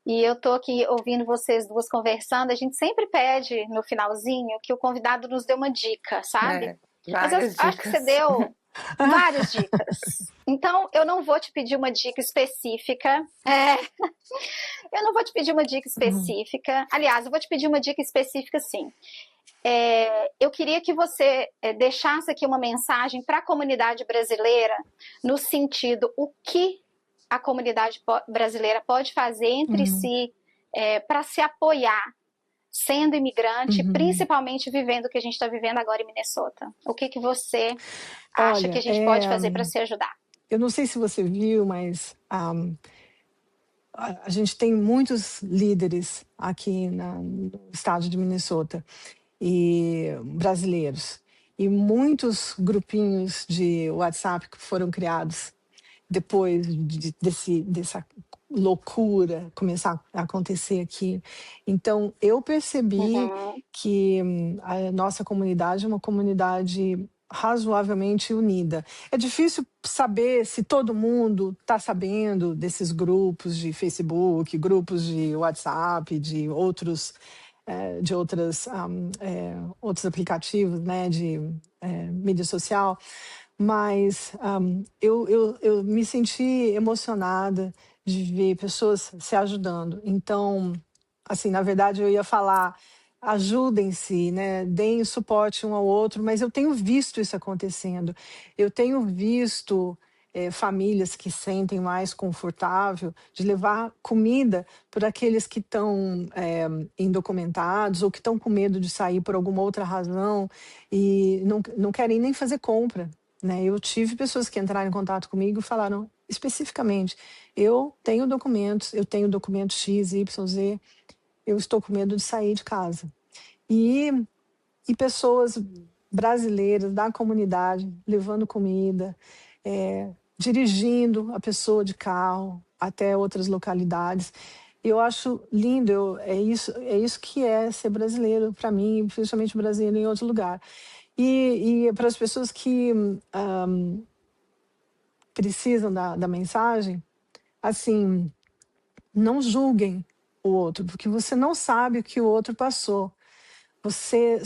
e eu tô aqui ouvindo vocês duas conversando. A gente sempre pede no finalzinho que o convidado nos dê uma dica, sabe? Mas eu Várias acho que você dicas. deu várias dicas. Então, eu não vou te pedir uma dica específica. Eu não vou te pedir uma dica específica. Aliás, eu vou te pedir uma dica específica, sim. Eu queria que você deixasse aqui uma mensagem para a comunidade brasileira, no sentido, o que a comunidade brasileira pode fazer entre si para se apoiar, sendo imigrante, principalmente vivendo o que a gente está vivendo agora em Minnesota. O que você acha que a gente pode fazer para se ajudar? Eu não sei se você viu, mas a gente tem muitos líderes aqui no estado de Minnesota, e brasileiros, e muitos grupinhos de WhatsApp que foram criados depois dessa loucura começar a acontecer aqui. Então, eu percebi que a nossa comunidade é uma comunidade razoavelmente unida. É difícil saber se todo mundo está sabendo desses grupos de Facebook, grupos de WhatsApp, de outros outros aplicativos, né, de mídia social, mas eu me senti emocionada de ver pessoas se ajudando. Então, assim, na verdade, eu ia falar, ajudem-se, né, deem suporte um ao outro, mas eu tenho visto isso acontecendo. Eu tenho visto famílias que sentem mais confortável de levar comida para aqueles que estão indocumentados ou que estão com medo de sair por alguma outra razão e não querem nem fazer compra, né? Eu tive pessoas que entraram em contato comigo e falaram especificamente: eu tenho documento X, Y, Z, eu estou com medo de sair de casa. E pessoas brasileiras da comunidade levando comida, dirigindo a pessoa de carro até outras localidades. Eu acho lindo, é isso que é ser brasileiro para mim, principalmente brasileiro em outro lugar. E para as pessoas que precisam da mensagem, assim, não julguem o outro, porque você não sabe o que o outro passou. Você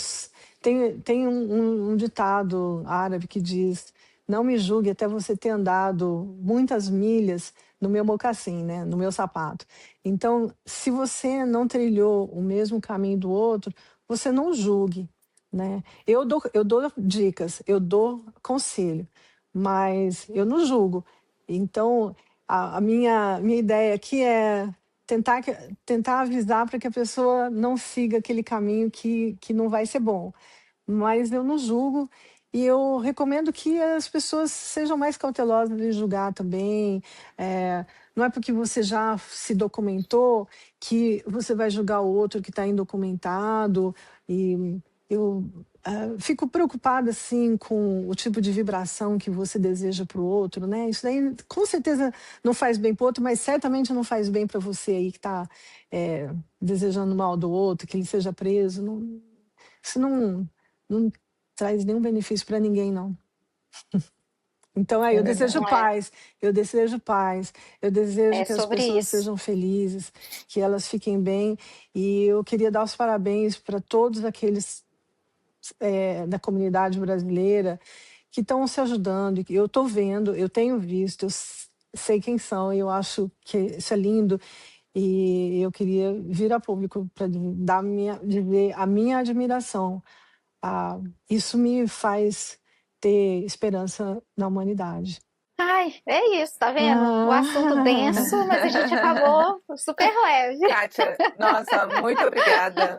tem um ditado árabe que diz: não me julgue até você ter andado muitas milhas no meu mocassim, né? No meu sapato. Então, se você não trilhou o mesmo caminho do outro, você não julgue, né? Eu dou dicas, eu dou conselho, mas eu não julgo. Então, a minha ideia aqui é tentar avisar para que a pessoa não siga aquele caminho que não vai ser bom. Mas eu não julgo e eu recomendo que as pessoas sejam mais cautelosas em julgar também. Não é porque você já se documentou que você vai julgar o outro que está indocumentado. E eu fico preocupada assim com o tipo de vibração que você deseja para o outro, né? Isso daí com certeza não faz bem para o outro, mas certamente não faz bem para você aí que está desejando mal do outro, que ele seja preso. Isso não traz nenhum benefício para ninguém, não. Então, eu desejo paz, eu desejo paz, eu desejo que as pessoas sejam felizes, que elas fiquem bem. E eu queria dar os parabéns para todos aqueles da comunidade brasileira que estão se ajudando. Eu estou vendo, eu tenho visto, eu sei quem são, e eu acho que isso é lindo. E eu queria vir a público para dizer a minha admiração. Isso me faz ter esperança na humanidade. Ai, é isso, tá vendo? O assunto denso, mas a gente acabou super leve. Kátia, nossa, muito obrigada.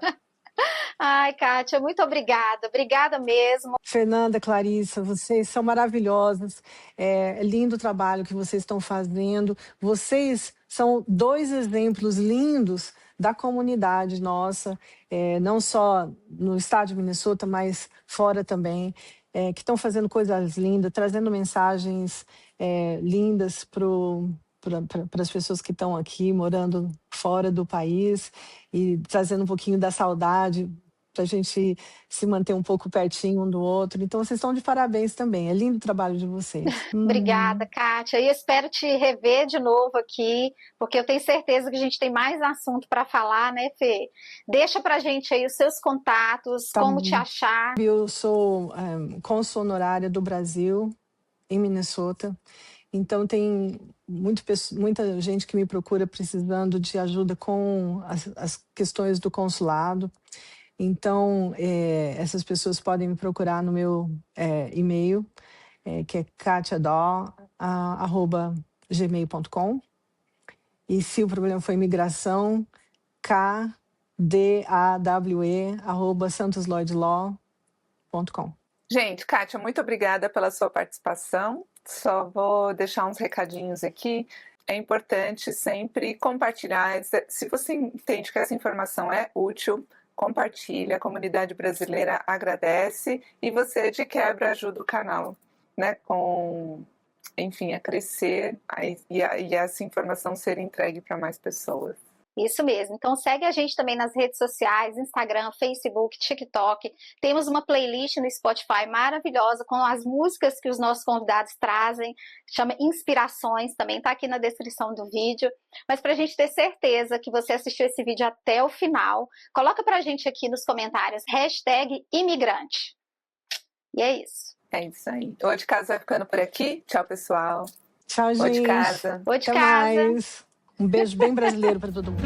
Ai, Kátia, muito obrigada. Obrigada mesmo. Fernanda, Clarissa, vocês são maravilhosas. É lindo o trabalho que vocês estão fazendo. Vocês são 2 exemplos lindos da comunidade nossa, não só no estado de Minnesota, mas fora também, que estão fazendo coisas lindas, trazendo mensagens lindas para as pessoas que estão aqui, morando fora do país, e trazendo um pouquinho da saudade para a gente se manter um pouco pertinho um do outro. Então, vocês estão de parabéns também. É lindo o trabalho de vocês. Obrigada, Kátia. E espero te rever de novo aqui, porque eu tenho certeza que a gente tem mais assunto para falar, né, Fê? Deixa para a gente aí os seus contatos, como te achar. Eu sou cônsul honorária do Brasil, em Minnesota. Então, tem muita gente que me procura precisando de ajuda com as questões do consulado. Então, essas pessoas podem me procurar no meu e-mail, que é katiadaw@gmail.com. E se o problema foi imigração, kdawe@santoslloydlaw.com. Gente, Kátia, muito obrigada pela sua participação. Só vou deixar uns recadinhos aqui. É importante sempre compartilhar. Se você entende que essa informação é útil, compartilha, a comunidade brasileira agradece e você de quebra ajuda o canal, né, enfim, a crescer e essa informação ser entregue para mais pessoas. Isso mesmo. Então segue a gente também nas redes sociais, Instagram, Facebook, TikTok. Temos uma playlist no Spotify maravilhosa com as músicas que os nossos convidados trazem, chama Inspirações, também está aqui na descrição do vídeo. Mas para a gente ter certeza que você assistiu esse vídeo até o final, coloca para a gente aqui nos comentários #imigrante. E é isso. É isso aí. O De Casa vai ficando por aqui. Tchau, pessoal. Tchau, gente. O De Casa. O De Até Casa. mais. Um beijo bem brasileiro para todo mundo.